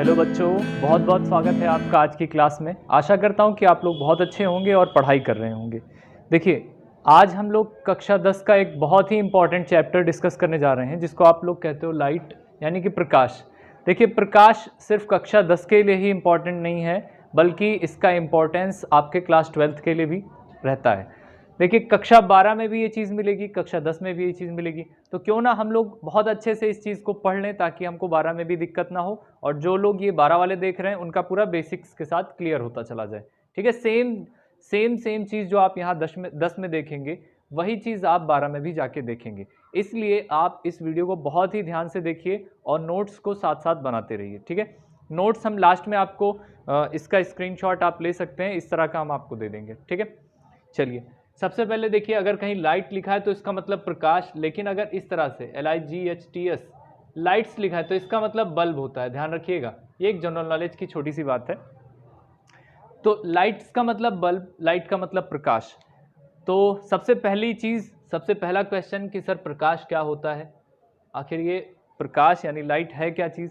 Hello बच्चों, बहुत बहुत स्वागत है आपका आज की क्लास में। आशा करता हूँ कि आप लोग बहुत अच्छे होंगे और पढ़ाई कर रहे होंगे। देखिए, आज हम लोग कक्षा 10 का एक बहुत ही इम्पॉर्टेंट चैप्टर डिस्कस करने जा रहे हैं, जिसको आप लोग कहते हो लाइट, यानी कि प्रकाश। देखिए, प्रकाश सिर्फ कक्षा 10 के लिए ही इम्पॉर्टेंट नहीं है, बल्कि इसका इम्पोर्टेंस आपके क्लास 12th के लिए भी रहता है। देखिए, कक्षा 12 में भी ये चीज़ मिलेगी, कक्षा 10 में भी ये चीज़ मिलेगी। तो क्यों ना हम लोग बहुत अच्छे से इस चीज़ को पढ़ लें, ताकि हमको 12 में भी दिक्कत ना हो, और जो लोग ये 12 वाले देख रहे हैं उनका पूरा बेसिक्स के साथ क्लियर होता चला जाए। ठीक है, सेम चीज़ जो आप यहाँ 10 में देखेंगे, वही चीज़ आप 12 में भी जाके देखेंगे। इसलिए आप इस वीडियो को बहुत ही ध्यान से देखिए और नोट्स को साथ साथ बनाते रहिए। ठीक है, नोट्स हम लास्ट में आपको इसका स्क्रीनशॉट आप ले सकते हैं, इस तरह का हम आपको दे देंगे। ठीक है, चलिए सबसे पहले देखिए, अगर कहीं लाइट लिखा है तो इसका मतलब प्रकाश, लेकिन अगर इस तरह से LIGHTS लाइट्स लिखा है तो इसका मतलब बल्ब होता है। ध्यान रखिएगा, ये एक जनरल नॉलेज की छोटी सी बात है। तो लाइट्स का मतलब बल्ब, लाइट का मतलब प्रकाश। तो सबसे पहला क्वेश्चन कि सर प्रकाश क्या होता है, आखिर ये प्रकाश यानी लाइट है क्या चीज़।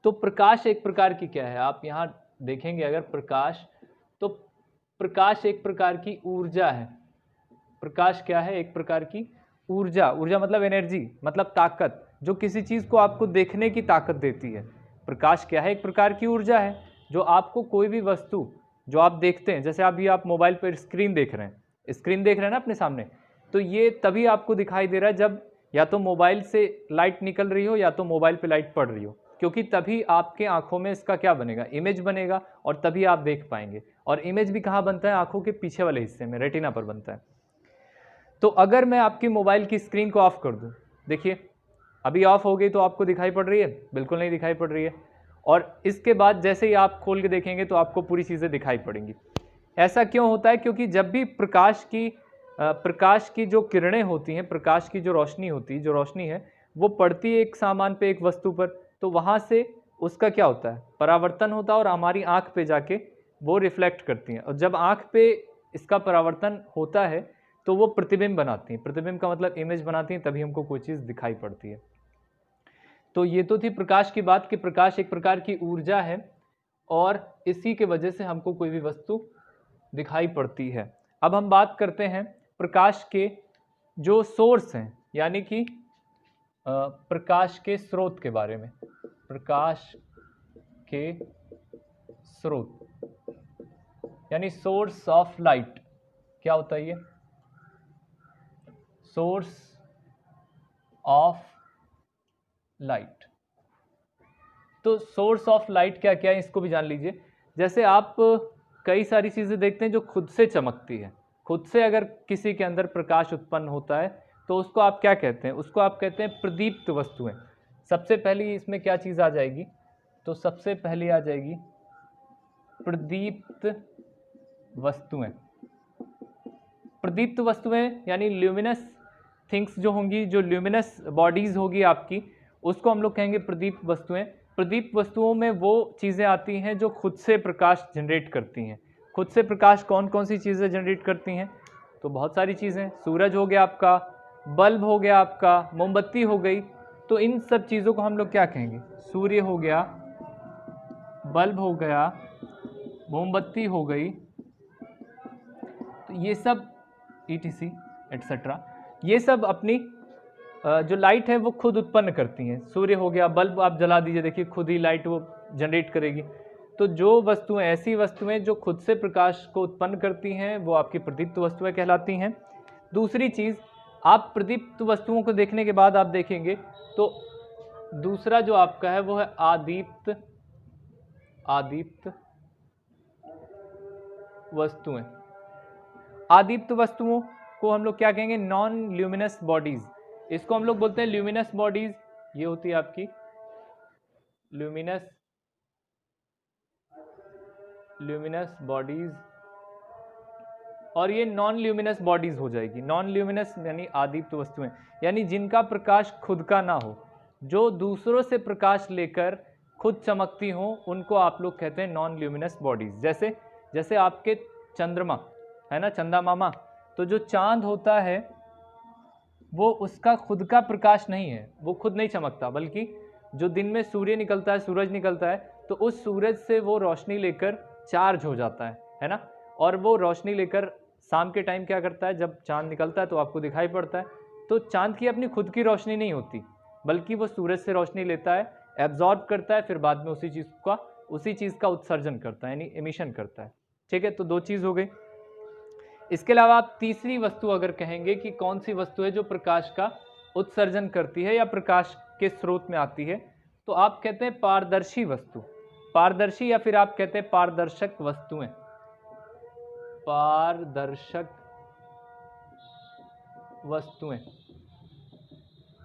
तो प्रकाश एक प्रकार की क्या है, आप यहाँ देखेंगे अगर प्रकाश, तो प्रकाश एक प्रकार की ऊर्जा है। प्रकाश क्या है, एक प्रकार की ऊर्जा। ऊर्जा मतलब एनर्जी, मतलब ताकत, जो किसी चीज़ को आपको देखने की ताकत देती है। प्रकाश क्या है, एक प्रकार की ऊर्जा है, जो आपको कोई भी वस्तु जो आप देखते हैं, जैसे अभी आप मोबाइल पर स्क्रीन देख रहे हैं ना अपने सामने, तो ये तभी आपको दिखाई दे रहा है जब या तो मोबाइल से लाइट निकल रही हो या तो मोबाइल पे लाइट पड़ रही हो, क्योंकि तभी आपके आंखों में इसका क्या बनेगा, इमेज बनेगा, और तभी आप देख पाएंगे। और इमेज भी कहाँ बनता है, आंखों के पीछे वाले हिस्से में, रेटिना पर बनता है। तो अगर मैं आपकी मोबाइल की स्क्रीन को ऑफ कर दूं, देखिए अभी ऑफ हो गई, तो आपको दिखाई पड़ रही है? बिल्कुल नहीं दिखाई पड़ रही है। और इसके बाद जैसे ही आप खोल के देखेंगे तो आपको पूरी चीज़ें दिखाई पड़ेंगी। ऐसा क्यों होता है? क्योंकि जब भी प्रकाश की जो किरणें होती हैं, प्रकाश की जो रोशनी है, वो पड़ती है एक सामान पे, एक वस्तु पर, तो वहाँ से उसका क्या होता है, परावर्तन होता है, और हमारी आँख पे जाके वो रिफ्लेक्ट करती हैं। और जब आँख पे इसका परावर्तन होता है तो वो प्रतिबिंब बनाती हैं। प्रतिबिंब का मतलब इमेज बनाती हैं, तभी हमको कोई चीज़ दिखाई पड़ती है। तो ये तो थी प्रकाश की बात कि प्रकाश एक प्रकार की ऊर्जा है, और इसी के वजह से हमको कोई भी वस्तु दिखाई पड़ती है। अब हम बात करते हैं प्रकाश के जो सोर्स हैं, यानी कि प्रकाश के स्रोत के बारे में। प्रकाश के स्रोत यानी सोर्स ऑफ लाइट, क्या होता है ये? Source of light. तो सोर्स ऑफ लाइट क्या क्या है, इसको भी जान लीजिए। जैसे आप कई सारी चीज़ें देखते हैं जो खुद से चमकती है। खुद से अगर किसी के अंदर प्रकाश उत्पन्न होता है तो उसको आप क्या कहते हैं? उसको आप कहते हैं प्रदीप्त वस्तुएं। सबसे पहली इसमें क्या चीज़ आ जाएगी? तो सबसे पहली आ जाएगी प्रदीप्त वस्तुएं। प्रदीप्त वस्तुएं यानी ल्यूमिनस थिंग्स जो होंगी, जो ल्यूमिनस बॉडीज़ होगी आपकी, उसको हम लोग कहेंगे प्रदीप्त वस्तुएं। प्रदीप्त वस्तुओं में वो चीज़ें आती हैं जो खुद से प्रकाश जनरेट करती हैं। खुद से प्रकाश कौन कौन सी चीज़ें जनरेट करती हैं? तो बहुत सारी चीज़ें। सूरज हो गया आपका, बल्ब हो गया आपका, मोमबत्ती हो गई। तो इन सब चीज़ों को हम लोग क्या कहेंगे? सूर्य हो गया, बल्ब हो गया, मोमबत्ती हो गई, तो ये सब ETC एटसेट्रा, ये सब अपनी जो लाइट है वो खुद उत्पन्न करती हैं। सूर्य हो गया, बल्ब आप जला दीजिए, देखिए खुद ही लाइट वो जनरेट करेगी। तो जो वस्तुएं, ऐसी वस्तुएं जो खुद से प्रकाश को उत्पन्न करती हैं, वो आपकी प्रदीप्त वस्तुएं कहलाती हैं। दूसरी चीज़, आप प्रदीप्त वस्तुओं को देखने के बाद आप देखेंगे तो दूसरा जो आपका है वो है आदीप्त वस्तुएं। आदीप्त वस्तुओं को हम लोग क्या कहेंगे? Non luminous bodies. इसको हम लोग बोलते हैं ल्यूमिनस बॉडीज। ये होती है आपकी ल्यूमिनस बॉडीज, और ये नॉन ल्यूमिनस बॉडीज हो जाएगी। नॉन ल्यूमिनस यानी आदीप्त वस्तुएं, यानी जिनका प्रकाश खुद का ना हो, जो दूसरों से प्रकाश लेकर खुद चमकती हो, उनको आप लोग कहते हैं नॉन ल्यूमिनस बॉडीज। जैसे आपके चंद्रमा है ना, चंदा मामा, तो जो चांद होता है वो उसका खुद का प्रकाश नहीं है, वो खुद नहीं चमकता, बल्कि जो दिन में सूर्य निकलता है, सूरज निकलता है, तो उस सूरज से वो रोशनी लेकर चार्ज हो जाता है ना। और वो रोशनी लेकर शाम के टाइम क्या करता है, जब चांद निकलता है तो आपको दिखाई पड़ता है, तो चांद की अपनी खुद की रोशनी नहीं होती, बल्कि वो सूरज से रोशनी लेता है, एब्जॉर्ब करता है, फिर बाद में उसी चीज़ का उत्सर्जन करता है, यानी एमिशन करता है। ठीक है, तो दो चीज़ हो गई। इसके अलावा आप तीसरी वस्तु अगर कहेंगे कि कौन सी वस्तु है जो प्रकाश का उत्सर्जन करती है या प्रकाश के स्रोत में आती है, तो आप कहते हैं पारदर्शी वस्तु, पारदर्शी, या फिर आप कहते हैं पारदर्शक वस्तुएं, पारदर्शक वस्तुएं।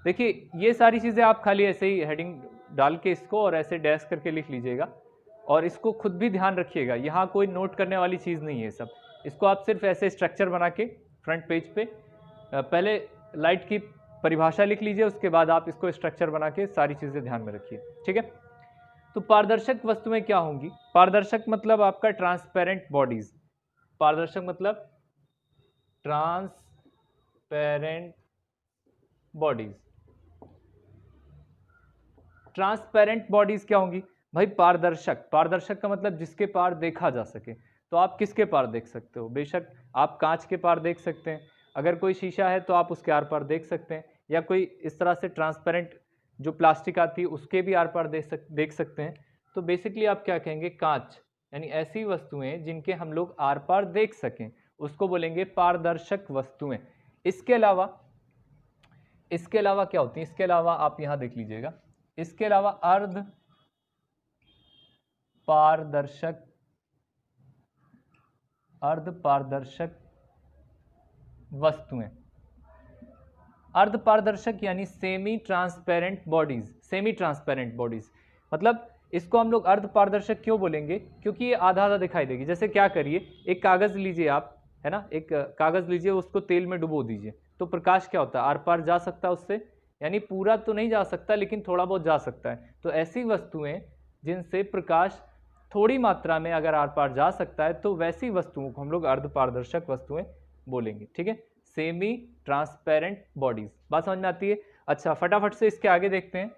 देखिए ये सारी चीज़ें आप खाली ऐसे ही हेडिंग डाल के इसको और ऐसे डैश करके लिख लीजिएगा, और इसको खुद भी ध्यान रखिएगा, यहाँ कोई नोट करने वाली चीज़ नहीं है सब। इसको आप सिर्फ ऐसे स्ट्रक्चर बना के फ्रंट पेज पे पहले लाइट की परिभाषा लिख लीजिए, उसके बाद आप इसको स्ट्रक्चर बना के सारी चीज़ें ध्यान में रखिए। ठीक है, तो पारदर्शक वस्तुएं क्या होंगी? पारदर्शक मतलब आपका ट्रांसपेरेंट बॉडीज, पारदर्शक मतलब ट्रांसपेरेंट बॉडीज। ट्रांसपेरेंट बॉडीज क्या होंगी भाई? पारदर्शक, पारदर्शक का मतलब जिसके पार देखा जा सके। तो आप किसके पार देख सकते हो? बेशक आप कांच के पार देख सकते हैं, अगर कोई शीशा है तो आप उसके आर पार देख सकते हैं, या कोई इस तरह से ट्रांसपेरेंट जो प्लास्टिक आती है उसके भी आर पार देख सकते हैं। तो बेसिकली आप क्या कहेंगे? कांच, यानी ऐसी वस्तुएं जिनके हम लोग आर पार देख सकें, उसको बोलेंगे पारदर्शक वस्तुएं। इसके अलावा क्या होती है? इसके अलावा आप यहां देख लीजिएगा, इसके अलावा अर्ध पारदर्शक वस्तुएं। अर्ध पारदर्शक यानी semi transparent bodies, semi transparent bodies मतलब इसको हम लोग अर्ध पारदर्शक क्यों बोलेंगे? क्योंकि ये आधा आधा दिखाई देगी। जैसे क्या करिए, एक कागज लीजिए आप, है ना, एक कागज लीजिए, उसको तेल में डुबो दीजिए, तो प्रकाश क्या होता है? आर पार जा सकता है उससे, यानी पूरा तो नहीं जा सकता लेकिन थोड़ा बहुत जा सकता है। तो ऐसी वस्तुएं जिनसे प्रकाश थोड़ी मात्रा में अगर आर पार जा सकता है, तो वैसी वस्तुओं को हम लोग अर्ध पारदर्शक वस्तुएं बोलेंगे। ठीक है, सेमी ट्रांसपेरेंट बॉडीज। बात समझ में आती है? अच्छा, फटाफट से इसके आगे देखते हैं,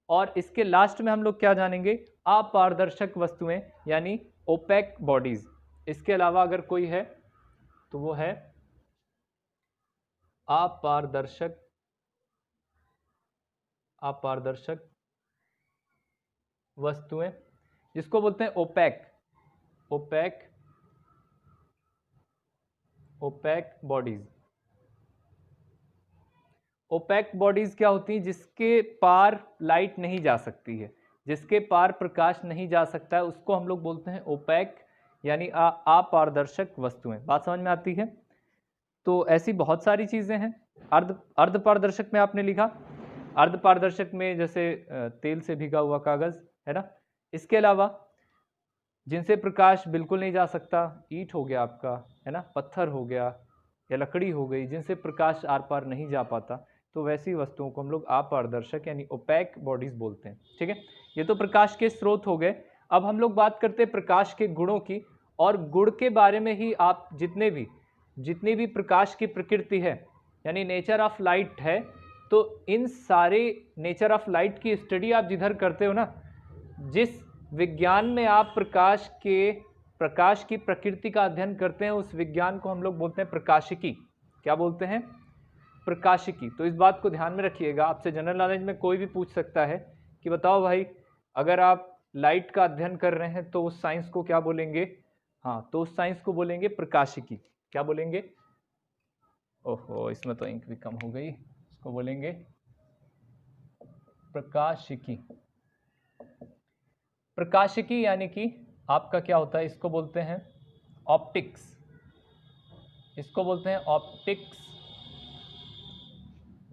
और इसके लास्ट में हम लोग क्या जानेंगे? अपारदर्शक वस्तुएं यानी ओपेक बॉडीज। इसके अलावा अगर कोई है तो वो है अपारदर्शक वस्तुएं, जिसको बोलते हैं ओपेक बॉडीज। ओपेक बॉडीज क्या होती हैं? जिसके पार लाइट नहीं जा सकती है, जिसके पार प्रकाश नहीं जा सकता है, उसको हम लोग बोलते हैं ओपेक यानी अपारदर्शक वस्तुएं। बात समझ में आती है? तो ऐसी बहुत सारी चीजें हैं। अर्ध पारदर्शक में आपने लिखा, अर्ध पारदर्शक में जैसे तेल से भीगा हुआ कागज, है ना। इसके अलावा जिनसे प्रकाश बिल्कुल नहीं जा सकता, ईंट हो गया आपका, है ना, पत्थर हो गया या लकड़ी हो गई, जिनसे प्रकाश आर पार नहीं जा पाता, तो वैसी वस्तुओं को हम लोग अपारदर्शक यानी ओपेक बॉडीज बोलते हैं। ठीक है, ये तो प्रकाश के स्रोत हो गए। अब हम लोग बात करते हैं प्रकाश के गुणों की, और गुण के बारे में ही आप जितनी भी प्रकाश की प्रकृति है यानी नेचर ऑफ लाइट है, तो इन सारे नेचर ऑफ लाइट की स्टडी आप जिधर करते हो ना, जिस विज्ञान में आप प्रकाश की प्रकृति का अध्ययन करते हैं, उस विज्ञान को हम लोग बोलते हैं प्रकाशिकी। क्या बोलते हैं? प्रकाशिकी। तो इस बात को ध्यान में रखिएगा, आपसे जनरल नॉलेज में कोई भी पूछ सकता है कि बताओ भाई, अगर आप लाइट का अध्ययन कर रहे हैं तो उस साइंस को क्या बोलेंगे? हाँ, तो उस साइंस को बोलेंगे प्रकाशिकी। क्या बोलेंगे? ओहो, इसमें तो इंक भी कम हो गई, इसको बोलेंगे प्रकाशिकी। प्रकाशिकी यानी कि आपका क्या होता है? इसको बोलते हैं ऑप्टिक्स, इसको बोलते हैं ऑप्टिक्स,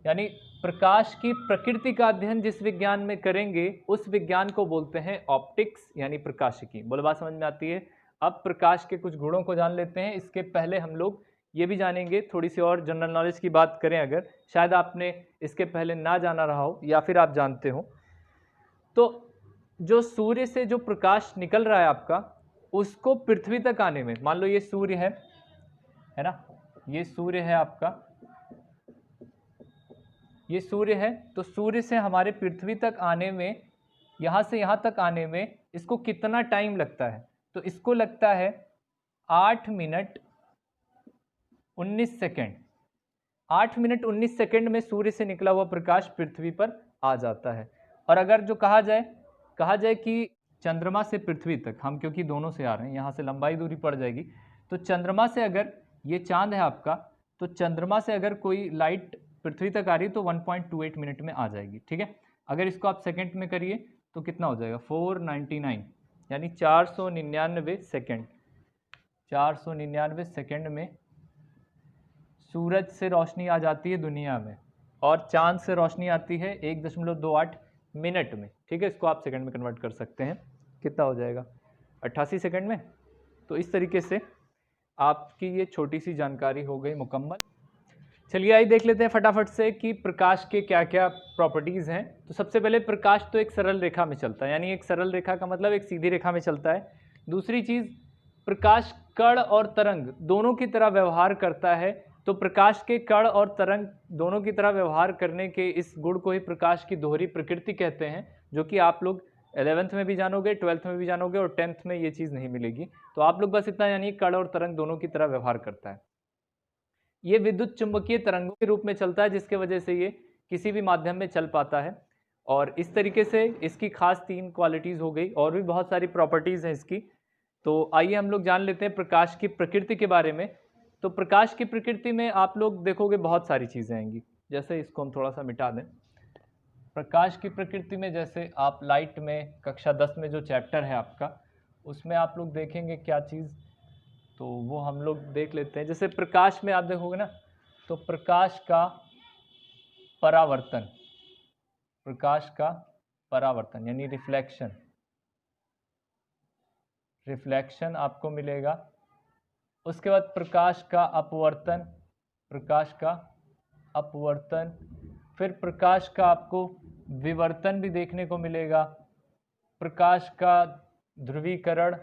यानी प्रकाश की प्रकृति का अध्ययन जिस विज्ञान में करेंगे उस विज्ञान को बोलते हैं ऑप्टिक्स यानी प्रकाशिकी। बोलो, बात समझ में आती है? अब प्रकाश के कुछ गुणों को जान लेते हैं। इसके पहले हम लोग ये भी जानेंगे, थोड़ी सी और जनरल नॉलेज की बात करें, अगर शायद आपने इसके पहले ना जाना रहा हो या फिर आप जानते हो, तो जो सूर्य से जो प्रकाश निकल रहा है आपका, उसको पृथ्वी तक आने में, मान लो ये सूर्य है ना, ये सूर्य है आपका, ये सूर्य है, तो सूर्य से हमारे पृथ्वी तक आने में, यहाँ से यहाँ तक आने में इसको कितना टाइम लगता है, तो इसको लगता है 8 मिनट 19 सेकेंड। 8 मिनट 19 सेकेंड में सूर्य से निकला हुआ प्रकाश पृथ्वी पर आ जाता है। और अगर जो कहा जाए कि चंद्रमा से पृथ्वी तक, हम क्योंकि दोनों से आ रहे हैं, यहाँ से लंबाई दूरी पड़ जाएगी, तो चंद्रमा से अगर ये चांद है आपका, तो चंद्रमा से अगर कोई लाइट पृथ्वी तक आ रही है तो 1.28 मिनट में आ जाएगी, ठीक है। अगर इसको आप सेकंड में करिए तो कितना हो जाएगा, 499, यानी 499 सेकेंड। 499 सेकेंड में सूरज से रोशनी आ जाती है दुनिया में, और चांद से रोशनी आती है 1.28 मिनट में, ठीक है। इसको आप सेकंड में कन्वर्ट कर सकते हैं, कितना हो जाएगा, 88 सेकंड में। तो इस तरीके से आपकी ये छोटी सी जानकारी हो गई मुकम्मल। चलिए आइए देख लेते हैं फटाफट से कि प्रकाश के क्या क्या प्रॉपर्टीज़ हैं। तो सबसे पहले प्रकाश तो एक सरल रेखा में चलता है, यानी एक सरल रेखा का मतलब एक सीधी रेखा में चलता है। दूसरी चीज़, प्रकाश कण और तरंग दोनों की तरह व्यवहार करता है। तो प्रकाश के कण और तरंग दोनों की तरह व्यवहार करने के इस गुण को ही प्रकाश की दोहरी प्रकृति कहते हैं, जो कि आप लोग 11th में भी जानोगे, 12th में भी जानोगे, और 10th में ये चीज़ नहीं मिलेगी। तो आप लोग बस इतना यानी कण और तरंग दोनों की तरह व्यवहार करता है। ये विद्युत चुंबकीय तरंगों के रूप में चलता है, जिसके वजह से ये किसी भी माध्यम में चल पाता है। और इस तरीके से इसकी खास 3 क्वालिटीज़ हो गई, और भी बहुत सारी प्रॉपर्टीज़ हैं इसकी। तो आइए हम लोग जान लेते हैं प्रकाश की प्रकृति के बारे में। तो प्रकाश की प्रकृति में आप लोग देखोगे बहुत सारी चीज़ें आएंगी, जैसे इसको हम थोड़ा सा मिटा दें। प्रकाश की प्रकृति में जैसे आप लाइट में कक्षा 10 में जो चैप्टर है आपका, उसमें आप लोग देखेंगे क्या चीज़, तो वो हम लोग देख लेते हैं। जैसे प्रकाश में आप देखोगे ना, तो प्रकाश का परावर्तन, प्रकाश का परावर्तन यानी रिफ्लेक्शन, रिफ्लेक्शन आपको मिलेगा। उसके बाद प्रकाश का अपवर्तन, प्रकाश का अपवर्तन, फिर प्रकाश का आपको विवर्तन भी देखने को मिलेगा, प्रकाश का ध्रुवीकरण।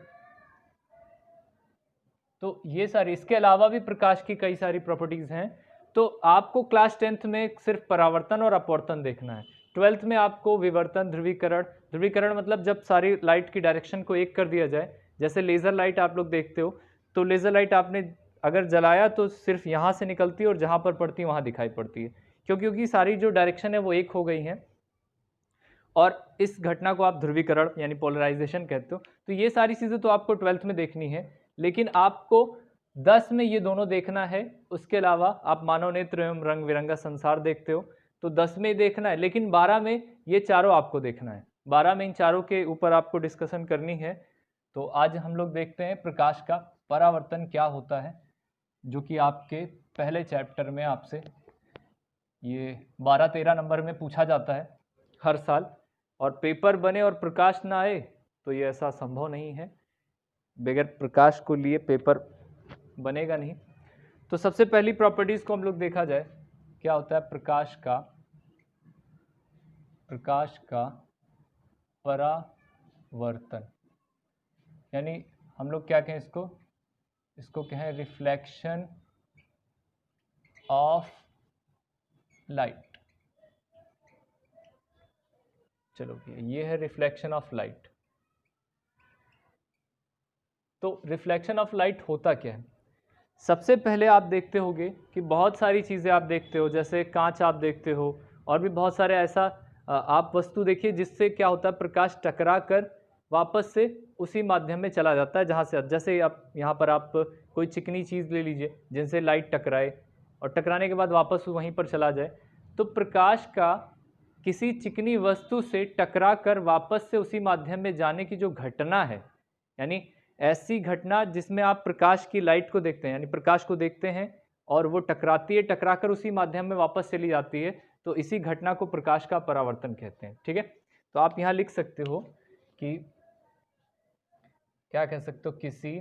तो ये सारी, इसके अलावा भी प्रकाश की कई सारी प्रॉपर्टीज़ हैं। तो आपको क्लास 10th में सिर्फ परावर्तन और अपवर्तन देखना है। 12th में आपको विवर्तन, ध्रुवीकरण, ध्रुवीकरण मतलब जब सारी लाइट की डायरेक्शन को एक कर दिया जाए। जैसे लेज़र लाइट आप लोग देखते हो, तो लेज़र लाइट आपने अगर जलाया तो सिर्फ यहाँ से निकलती है और जहाँ पर पड़ती है वहाँ दिखाई पड़ती है, क्योंकि सारी जो डायरेक्शन है वो एक हो गई हैं। और इस घटना को आप ध्रुवीकरण यानी पोलराइजेशन कहते हो। तो ये सारी चीज़ें तो आपको 12th में देखनी है, लेकिन आपको 10 में ये दोनों देखना है। उसके अलावा आप मानव नेत्र एवं रंग बिरंगा संसार देखते हो, तो 10 में देखना है, लेकिन 12 में ये चारों आपको देखना है। 12 में इन चारों के ऊपर आपको डिस्कशन करनी है। तो आज हम लोग देखते हैं प्रकाश का परावर्तन क्या होता है, जो कि आपके पहले चैप्टर में आपसे ये 12-13 नंबर में पूछा जाता है हर साल। और पेपर बने और प्रकाश ना आए तो ये ऐसा संभव नहीं है, बगैर प्रकाश को लिए पेपर बनेगा नहीं। तो सबसे पहली प्रॉपर्टीज़ को हम लोग देखा जाए, क्या होता है प्रकाश का परावर्तन, यानी हम लोग क्या कहें इसको कहें रिफ्लेक्शन ऑफ लाइट। चलो ये है रिफ्लेक्शन ऑफ लाइट। तो रिफ्लेक्शन ऑफ लाइट होता क्या है? सबसे पहले आप देखते होंगे कि बहुत सारी चीज़ें आप देखते हो, जैसे कांच आप देखते हो, और भी बहुत सारे ऐसा आप वस्तु देखिए जिससे क्या होता है, प्रकाश टकरा कर वापस से उसी माध्यम में चला जाता है जहाँ से, जैसे आप यहाँ पर आप कोई चिकनी चीज़ ले लीजिए जिनसे लाइट टकराए और टकराने के बाद वापस वहीं पर चला जाए। तो प्रकाश का किसी चिकनी वस्तु से टकरा कर वापस से उसी माध्यम में जाने की जो घटना है, यानी ऐसी घटना जिसमें आप प्रकाश की लाइट को देखते हैं, यानी प्रकाश को देखते हैं और वो टकराती है, टकराकर उसी माध्यम में वापस चली जाती है, तो इसी घटना को प्रकाश का परावर्तन कहते हैं। ठीक है, तो आप यहाँ लिख सकते हो कि क्या कह सकते हो, किसी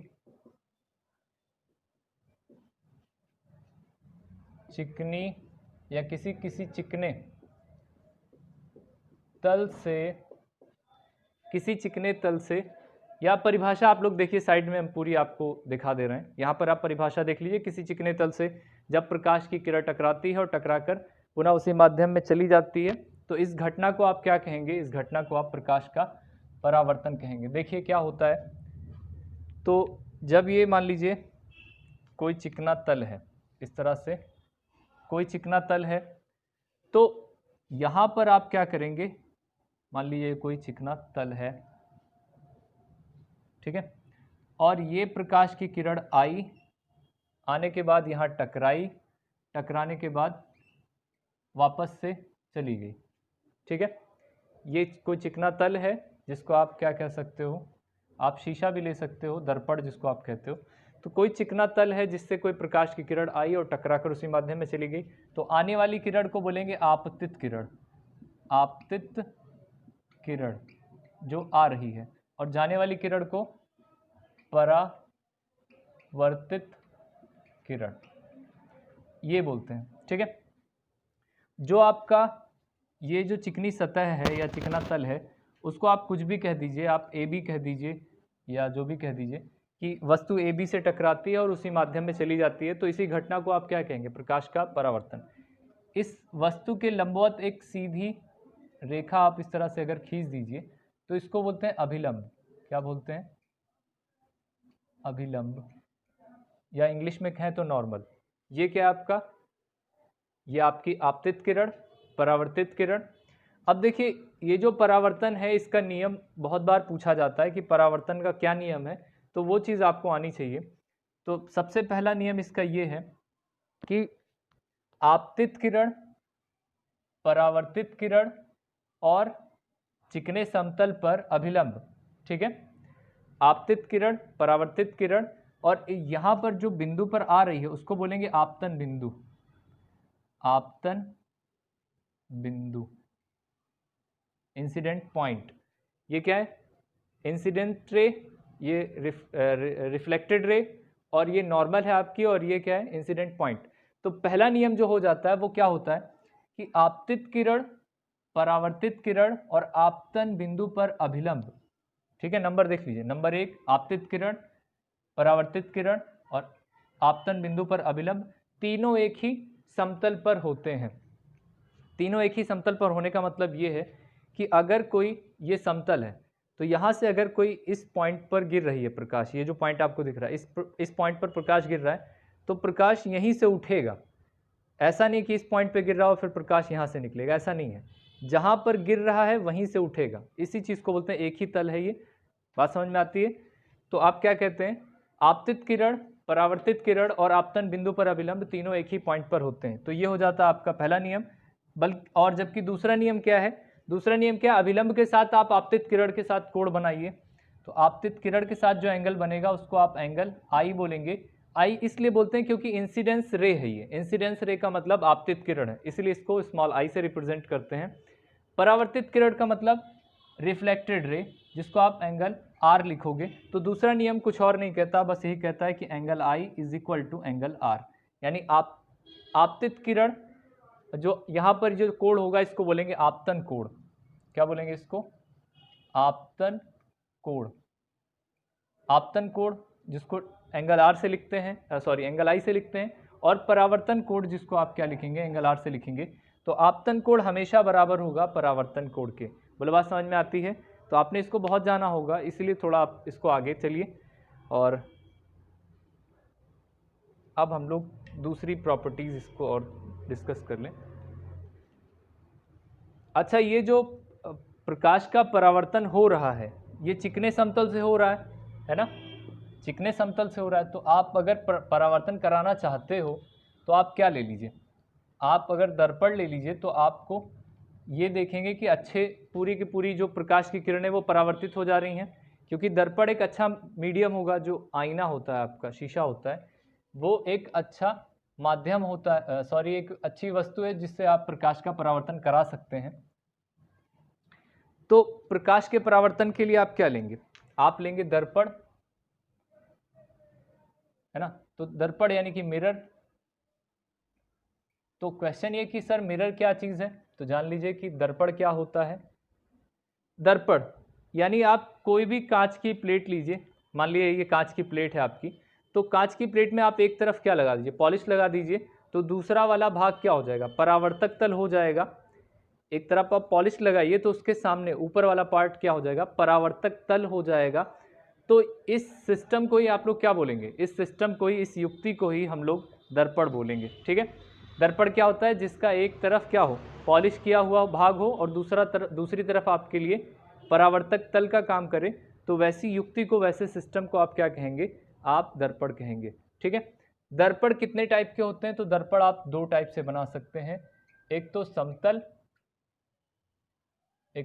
चिकनी या किसी चिकने तल से, किसी चिकने तल से, या परिभाषा आप लोग देखिए साइड में हम पूरी आपको दिखा दे रहे हैं, यहाँ पर आप परिभाषा देख लीजिए। किसी चिकने तल से जब प्रकाश की किरण टकराती है और टकराकर पुनः उसी माध्यम में चली जाती है, तो इस घटना को आप क्या कहेंगे? इस घटना को आप प्रकाश का परावर्तन कहेंगे। देखिए क्या होता है, तो जब ये मान लीजिए कोई चिकना तल है, इस तरह से कोई चिकना तल है, तो यहाँ पर आप क्या करेंगे, मान लीजिए कोई चिकना तल है, ठीक है, और ये प्रकाश की किरण आई, आने के बाद यहाँ टकराई, टकराने के बाद वापस से चली गई, ठीक है। ये कोई चिकना तल है जिसको आप क्या कह सकते हो, आप शीशा भी ले सकते हो, दर्पण जिसको आप कहते हो। तो कोई चिकना तल है जिससे कोई प्रकाश की किरण आई और टकराकर उसी माध्यम में चली गई, तो आने वाली किरण को बोलेंगे आपतित किरण, आपतित किरण जो आ रही है, और जाने वाली किरण को परावर्तित किरण ये बोलते हैं, ठीक है। जो आपका ये जो चिकनी सतह है या चिकना तल है, उसको आप कुछ भी कह दीजिए, आप ए बी कह दीजिए या जो भी कह दीजिए, कि वस्तु ए बी से टकराती है और उसी माध्यम में चली जाती है, तो इसी घटना को आप क्या कहेंगे, प्रकाश का परावर्तन। इस वस्तु के लंबवत एक सीधी रेखा आप इस तरह से अगर खींच दीजिए तो इसको बोलते हैं अभिलंब। क्या बोलते हैं, अभिलंब, या इंग्लिश में कहें तो नॉर्मल। ये क्या है आपका, ये आपकी आपतित किरण, परावर्तित किरण। अब देखिए ये जो परावर्तन है इसका नियम बहुत बार पूछा जाता है कि परावर्तन का क्या नियम है, तो वो चीज़ आपको आनी चाहिए। तो सबसे पहला नियम इसका ये है कि आपतित किरण, परावर्तित किरण और चिकने समतल पर अभिलंब, ठीक है। आपतित किरण, परावर्तित किरण, और यहाँ पर जो बिंदु पर आ रही है उसको बोलेंगे आपतन बिंदु, आपतन बिंदु, इंसिडेंट पॉइंट। ये क्या है, इंसिडेंट रे, ये रिफ्लेक्टेड रे, और ये नॉर्मल है आपकी, और ये क्या है, इंसिडेंट पॉइंट। तो पहला नियम जो हो जाता है वो क्या होता है कि आपतित किरण, परावर्तित किरण और आपतन बिंदु पर अभिलंब, ठीक है। नंबर देख लीजिए, नंबर 1 आपतित किरण, परावर्तित किरण और आपतन बिंदु पर अभिलंब, तीनों एक ही समतल पर होते हैं। तीनों एक ही समतल पर होने का मतलब ये है कि अगर कोई, ये समतल है, तो यहाँ से अगर कोई इस पॉइंट पर गिर रही है प्रकाश, ये जो पॉइंट आपको दिख रहा है, इस पॉइंट पर प्रकाश गिर रहा है, तो प्रकाश यहीं से उठेगा। ऐसा नहीं कि इस पॉइंट पर गिर रहा हो फिर प्रकाश यहाँ से निकलेगा, ऐसा नहीं है। जहाँ पर गिर रहा है वहीं से उठेगा, इसी चीज़ को बोलते हैं एक ही तल है। ये बात समझ में आती है। तो आप क्या कहते हैं, आपतित किरण, परावर्तित किरण और आपतन बिंदु पर अभिलंब तीनों एक ही पॉइंट पर होते हैं। तो ये हो जाता है आपका पहला नियम। बल्कि और जबकि दूसरा नियम क्या है, दूसरा नियम क्या, अभिलंब के साथ आप आपतित किरण के साथ कोण बनाइए। तो आपतित किरण के साथ जो एंगल बनेगा उसको आप एंगल आई बोलेंगे। आई इसलिए बोलते हैं क्योंकि इंसिडेंस रे है, ये इंसिडेंस रे का मतलब आपतित किरण है, इसलिए इसको स्मॉल आई से रिप्रेजेंट करते हैं। परावर्तित किरण का मतलब रिफ्लेक्टेड रे, जिसको आप एंगल आर लिखोगे। तो दूसरा नियम कुछ और नहीं कहता, बस यही कहता है कि angle i is equal to angle r, यानी आपतित किरण जो यहाँ पर जो कोण होगा इसको बोलेंगे आपतन कोण। क्या बोलेंगे इसको, आपतन कोण। आपतन कोण जिसको एंगल आर से लिखते हैं, सॉरी एंगल आई से लिखते हैं, और परावर्तन कोण जिसको आप क्या लिखेंगे, एंगल आर से लिखेंगे। तो आपतन कोण हमेशा बराबर होगा परावर्तन कोण के। बोले बात समझ में आती है। तो आपने इसको बहुत जाना होगा, इसीलिए थोड़ा आप इसको आगे चलिए। और अब हम लोग दूसरी प्रॉपर्टीज इसको और डिस्कस कर लें। अच्छा, ये जो प्रकाश का परावर्तन हो रहा है ये चिकने समतल से हो रहा है ना, चिकने समतल से हो रहा है। तो आप अगर परावर्तन कराना चाहते हो तो आप क्या ले लीजिए, आप अगर दर्पण ले लीजिए तो आपको ये देखेंगे कि अच्छे पूरी की पूरी जो प्रकाश की किरणें वो परावर्तित हो जा रही हैं, क्योंकि दर्पण एक अच्छा मीडियम होगा। जो आईना होता है आपका, शीशा होता है, वो एक अच्छा माध्यम होता है, सॉरी एक अच्छी वस्तु है जिससे आप प्रकाश का परावर्तन करा सकते हैं। तो प्रकाश के परावर्तन के लिए आप क्या लेंगे, आप लेंगे दर्पण, है ना। तो दर्पण यानी कि मिरर। तो क्वेश्चन ये कि सर मिरर क्या चीज़ है, तो जान लीजिए कि दर्पण क्या होता है। दर्पण यानी आप कोई भी कांच की प्लेट लीजिए, मान लीजिए ये कांच की प्लेट है आपकी, तो कांच की प्लेट में आप एक तरफ क्या लगा दीजिए, पॉलिश लगा दीजिए, तो दूसरा वाला भाग क्या हो जाएगा, परावर्तक तल हो जाएगा। एक तरफ आप पॉलिश लगाइए तो उसके सामने ऊपर वाला पार्ट क्या हो जाएगा, परावर्तक तल हो जाएगा। तो इस सिस्टम को ही आप लोग क्या बोलेंगे, इस सिस्टम को ही, इस युक्ति को ही हम लोग दर्पण बोलेंगे। ठीक है, दर्पण क्या होता है, जिसका एक तरफ क्या हो, पॉलिश किया हुआ भाग हो और दूसरी तरफ आपके लिए परावर्तक तल का काम करे, तो वैसी युक्ति को, वैसे सिस्टम को आप क्या कहेंगे, आप दर्पण कहेंगे। ठीक है, दर्पण कितने टाइप के होते हैं, तो दर्पण आप दो टाइप से बना सकते हैं। एक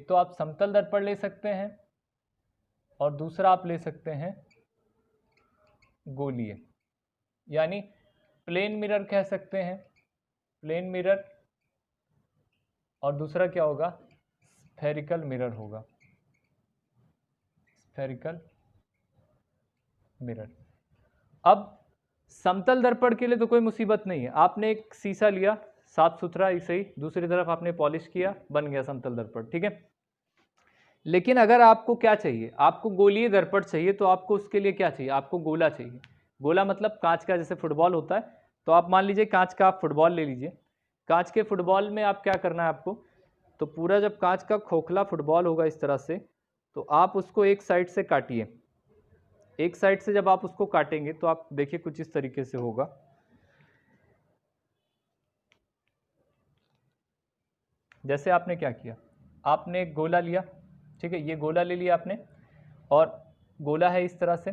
तो आप समतल दर्पण ले सकते हैं और दूसरा आप ले सकते हैं गोलीय, यानी प्लेन मिरर कह सकते हैं, प्लेन मिरर, और दूसरा क्या होगा, स्फेरिकल मिरर होगा, स्फेरिकल मिरर। अब समतल दर्पण के लिए तो कोई मुसीबत नहीं है, आपने एक शीशा लिया साफ सुथरा ऐसे ही, दूसरी तरफ आपने पॉलिश किया, बन गया समतल दर्पण। ठीक है, लेकिन अगर आपको क्या चाहिए, आपको गोलीय दर्पण चाहिए, तो आपको उसके लिए क्या चाहिए, आपको गोला चाहिए। गोला मतलब कांच का, जैसे फुटबॉल होता है, तो आप मान लीजिए कांच का आप फुटबॉल ले लीजिए। कांच के फुटबॉल में आप क्या करना है आपको, तो पूरा जब कांच का खोखला फुटबॉल होगा इस तरह से, तो आप उसको एक साइड से काटिए। एक साइड से जब आप उसको काटेंगे तो आप देखिए कुछ इस तरीके से होगा। जैसे आपने क्या किया, आपने एक गोला लिया, ठीक है, ये गोला ले लिया आपने, और गोला है इस तरह से।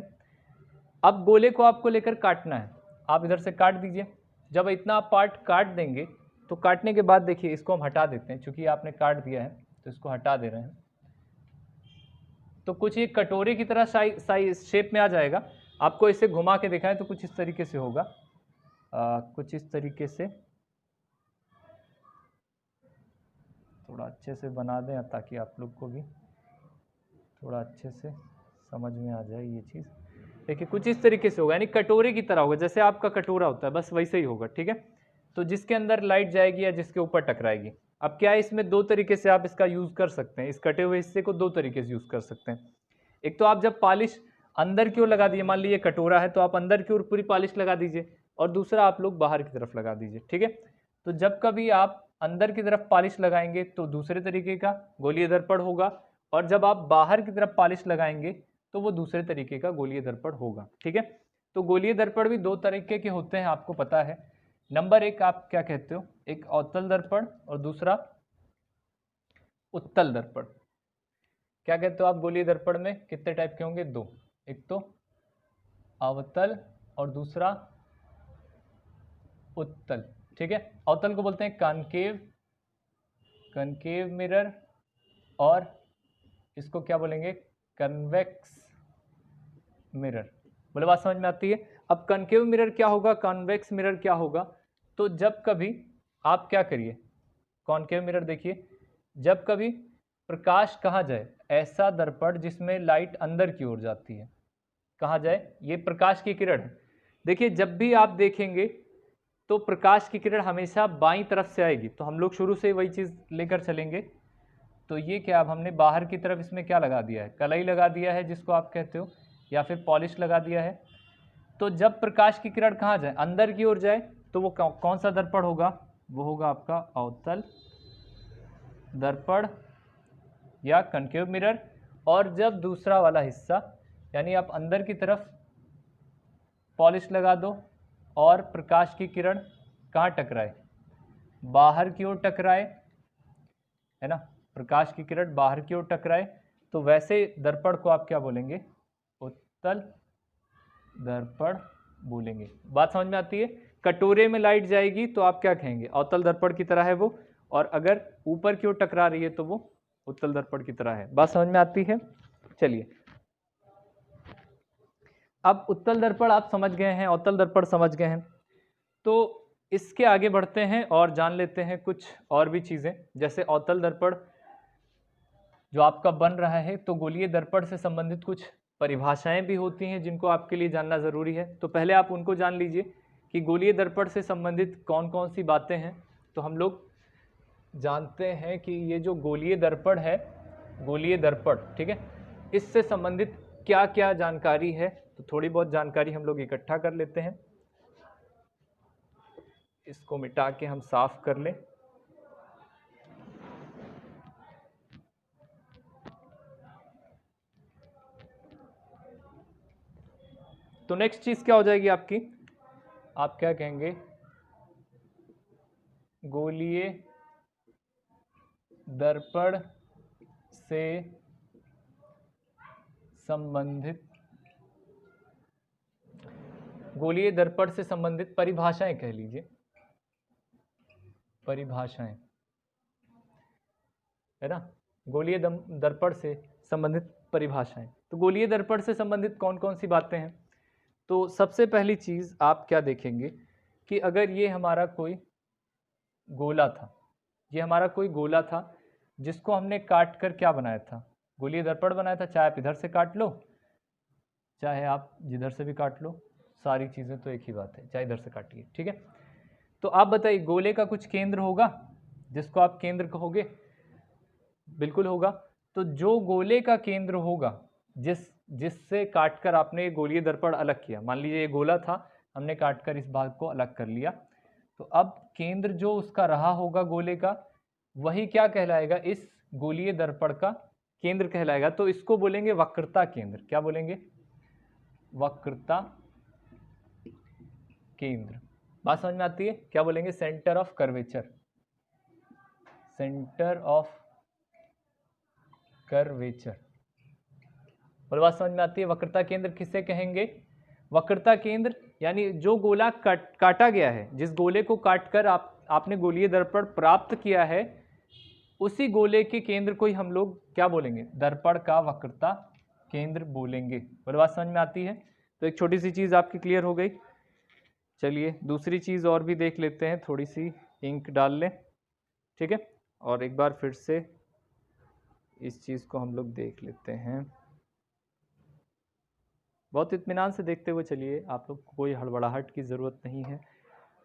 अब गोले को आपको लेकर काटना है, आप इधर से काट दीजिए। जब इतना आप पार्ट काट देंगे तो काटने के बाद देखिए इसको हम हटा देते हैं, चूंकि आपने काट दिया है तो इसको हटा दे रहे हैं। तो कुछ ये कटोरे की तरह साइज शेप में आ जाएगा। आपको इसे घुमा के दिखाएं तो कुछ इस तरीके से होगा, कुछ इस तरीके से। थोड़ा अच्छे से बना दें ताकि आप लोग को भी थोड़ा अच्छे से समझ में आ जाए ये चीज़। देखिए कुछ इस तरीके से होगा, यानी कटोरे की तरह होगा, जैसे आपका कटोरा होता है, बस वैसे ही होगा। ठीक है, तो जिसके अंदर लाइट जाएगी या जिसके ऊपर टकराएगी। अब क्या है, इसमें दो तरीके से आप इसका यूज़ कर सकते हैं, इस कटे हुए हिस्से को दो तरीके से यूज़ कर सकते हैं। एक तो आप जब पॉलिश अंदर की ओर लगा दीजिए, मान लीजिए कटोरा है तो आप अंदर की ओर पूरी पॉलिश लगा दीजिए, और दूसरा आप लोग बाहर की तरफ लगा दीजिए। ठीक है, तो जब कभी आप अंदर की तरफ पॉलिश लगाएंगे तो दूसरे तरीके का गोलीय दर्पण होगा, और जब आप बाहर की तरफ पॉलिश लगाएंगे तो वो दूसरे तरीके का गोलीय दर्पण होगा। ठीक है, तो गोलीय दर्पण भी दो तरीके के होते हैं, आपको पता है। नंबर एक आप क्या कहते हो, एक अवतल दर्पण और दूसरा उत्तल दर्पण। क्या कहते हो आप, गोलीय दर्पण में कितने टाइप के होंगे, दो, एक तो अवतल और दूसरा उत्तल। ठीक है, अवतल को बोलते हैं कनकेव मिरर, और इसको क्या बोलेंगे, कन्वेक्स मिरर। बोले बात समझ में आती है। अब कनकेव मिरर क्या होगा, कॉन्वेक्स मिरर क्या होगा, तो जब कभी आप क्या करिए, कॉनकेव मिरर देखिए, जब कभी प्रकाश कहाँ जाए, ऐसा दर्पण जिसमें लाइट अंदर की ओर जाती है, कहाँ जाए, ये प्रकाश की किरण है। देखिए जब भी आप देखेंगे तो प्रकाश की किरण हमेशा बाईं तरफ से आएगी, तो हम लोग शुरू से वही चीज़ लेकर चलेंगे। तो ये क्या, अब हमने बाहर की तरफ इसमें क्या लगा दिया है, कलई लगा दिया है जिसको आप कहते हो, या फिर पॉलिश लगा दिया है। तो जब प्रकाश की किरण कहाँ जाए, अंदर की ओर जाए, तो वो कौन सा दर्पण होगा, वो होगा आपका अवतल दर्पण या कनकेव मिरर। और जब दूसरा वाला हिस्सा, यानी आप अंदर की तरफ पॉलिश लगा दो और प्रकाश की किरण कहाँ टकराए, बाहर की ओर टकराए, है ना, प्रकाश की किरण बाहर की ओर टकराए, तो वैसे दर्पण को आप क्या बोलेंगे, उत्तल दर्पण बोलेंगे। बात समझ में आती है। कटोरे में लाइट जाएगी तो आप क्या कहेंगे, अवतल दर्पण की तरह है वो, और अगर ऊपर की ओर टकरा रही है तो वो उत्तल दर्पण की तरह है। बात समझ में आती है। चलिए, अब उत्तल दर्पण आप समझ गए हैं, अवतल दर्पण समझ गए हैं, तो इसके आगे बढ़ते हैं और जान लेते हैं कुछ और भी चीज़ें। जैसे अवतल दर्पण जो आपका बन रहा है, तो गोलीय दर्पण से संबंधित कुछ परिभाषाएं भी होती हैं जिनको आपके लिए जानना ज़रूरी है। तो पहले आप उनको जान लीजिए कि गोलीय दर्पण से संबंधित कौन कौन सी बातें हैं। तो हम लोग जानते हैं कि ये जो गोलीय दर्पण है, गोलीय दर्पण, ठीक है, इससे संबंधित क्या क्या जानकारी है, तो थोड़ी बहुत जानकारी हम लोग इकट्ठा कर लेते हैं। इसको मिटा के हम साफ कर लें। तो नेक्स्ट चीज क्या हो जाएगी आपकी, आप क्या कहेंगे, गोलीय दर्पण से संबंधित, गोलीय दर्पण से संबंधित परिभाषाएं कह लीजिए, परिभाषाएं, है ना, गोलीय दर्पण से संबंधित परिभाषाएं। तो गोलीय दर्पण से संबंधित कौन कौन सी बातें हैं, तो सबसे पहली चीज आप क्या देखेंगे कि अगर ये हमारा कोई गोला था, ये हमारा कोई गोला था जिसको हमने काट कर क्या बनाया था, गोलीय दर्पण बनाया था। चाहे आप इधर से काट लो, चाहे आप जिधर से भी काट लो, सारी चीज़ें तो एक ही बात है, चाहे इधर से काटिए, ठीक है। तो आप बताइए, गोले का कुछ केंद्र होगा जिसको आप केंद्र कहोगे, बिल्कुल होगा। तो जो गोले का केंद्र होगा, जिससे काटकर आपने गोलीय दर्पण अलग किया, मान लीजिए ये गोला था, हमने काटकर इस भाग को अलग कर लिया, तो अब केंद्र जो उसका रहा होगा गोले का, वही क्या कहलाएगा, इस गोलीय दर्पण का केंद्र कहलाएगा। तो इसको बोलेंगे वक्रता केंद्र। क्या बोलेंगे, वक्रता केंद्र। बात समझ में आती है, क्या बोलेंगे, centre of curvature, centre of curvature. और बात समझ में आती है, वक्रता केंद्र किसे कहेंगे, वक्रता केंद्र यानी जो गोला काटा गया है, जिस गोले को काटकर आपने गोलीय दर्पण प्राप्त किया है, उसी गोले के केंद्र को ही हम लोग क्या बोलेंगे, दर्पण का वक्रता केंद्र बोलेंगे। और बात समझ में आती है। तो एक छोटी सी चीज आपकी क्लियर हो गई। चलिए दूसरी चीज और भी देख लेते हैं, थोड़ी सी इंक डाल लें, ठीक है, और एक बार फिर से इस चीज को हम लोग देख लेते हैं, बहुत इत्मीनान से देखते हुए चलिए, आप लोग को कोई हड़बड़ाहट की ज़रूरत नहीं है,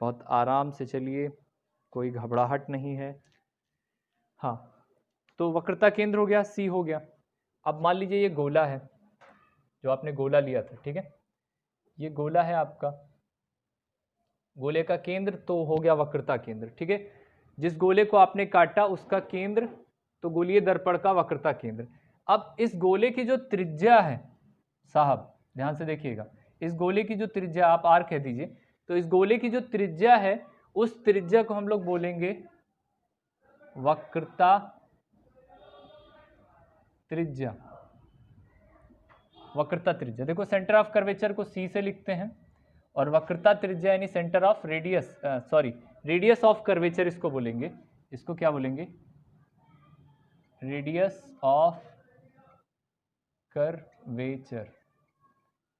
बहुत आराम से चलिए, कोई घबराहट नहीं है। हाँ, तो वक्रता केंद्र हो गया, सी हो गया। अब मान लीजिए ये गोला है, जो आपने गोला लिया था, ठीक है, ये गोला है आपका, गोले का केंद्र तो हो गया वक्रता केंद्र, ठीक है। जिस गोले को आपने काटा उसका केंद्र तो गोलीय दर्पण का वक्रता केंद्र। अब इस गोले की जो त्रिज्या है साहब, ध्यान से देखिएगा, इस गोले की जो त्रिज्या, आप आर कह दीजिए, तो इस गोले की जो त्रिज्या है, उस त्रिज्या को हम लोग बोलेंगे वक्रता त्रिज्या, वक्रता त्रिज्या। देखो सेंटर ऑफ कर्वेचर को सी से लिखते हैं, और वक्रता त्रिज्या यानी centre of radius, radius of curvature इसको बोलेंगे, इसको क्या बोलेंगे, रेडियस ऑफ कर्वेचर।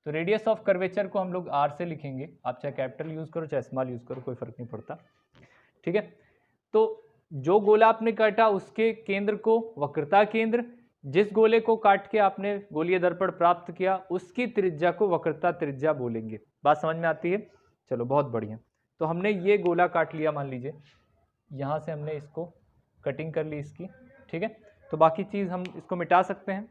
तो रेडियस ऑफ कर्वेचर को हम लोग आर से लिखेंगे, आप चाहे कैपिटल यूज करो चाहे स्मॉल यूज करो, कोई फर्क नहीं पड़ता, ठीक है। तो जो गोला आपने काटा उसके केंद्र को वक्रता केंद्र, जिस गोले को काट के आपने गोलीय दर्पण प्राप्त किया उसकी त्रिज्या को वक्रता त्रिज्या बोलेंगे। बात समझ में आती है, चलो बहुत बढ़िया। तो हमने ये गोला काट लिया, मान लीजिए यहाँ से हमने इसको कटिंग कर ली इसकी, ठीक है, तो बाकी चीज़ हम इसको मिटा सकते हैं,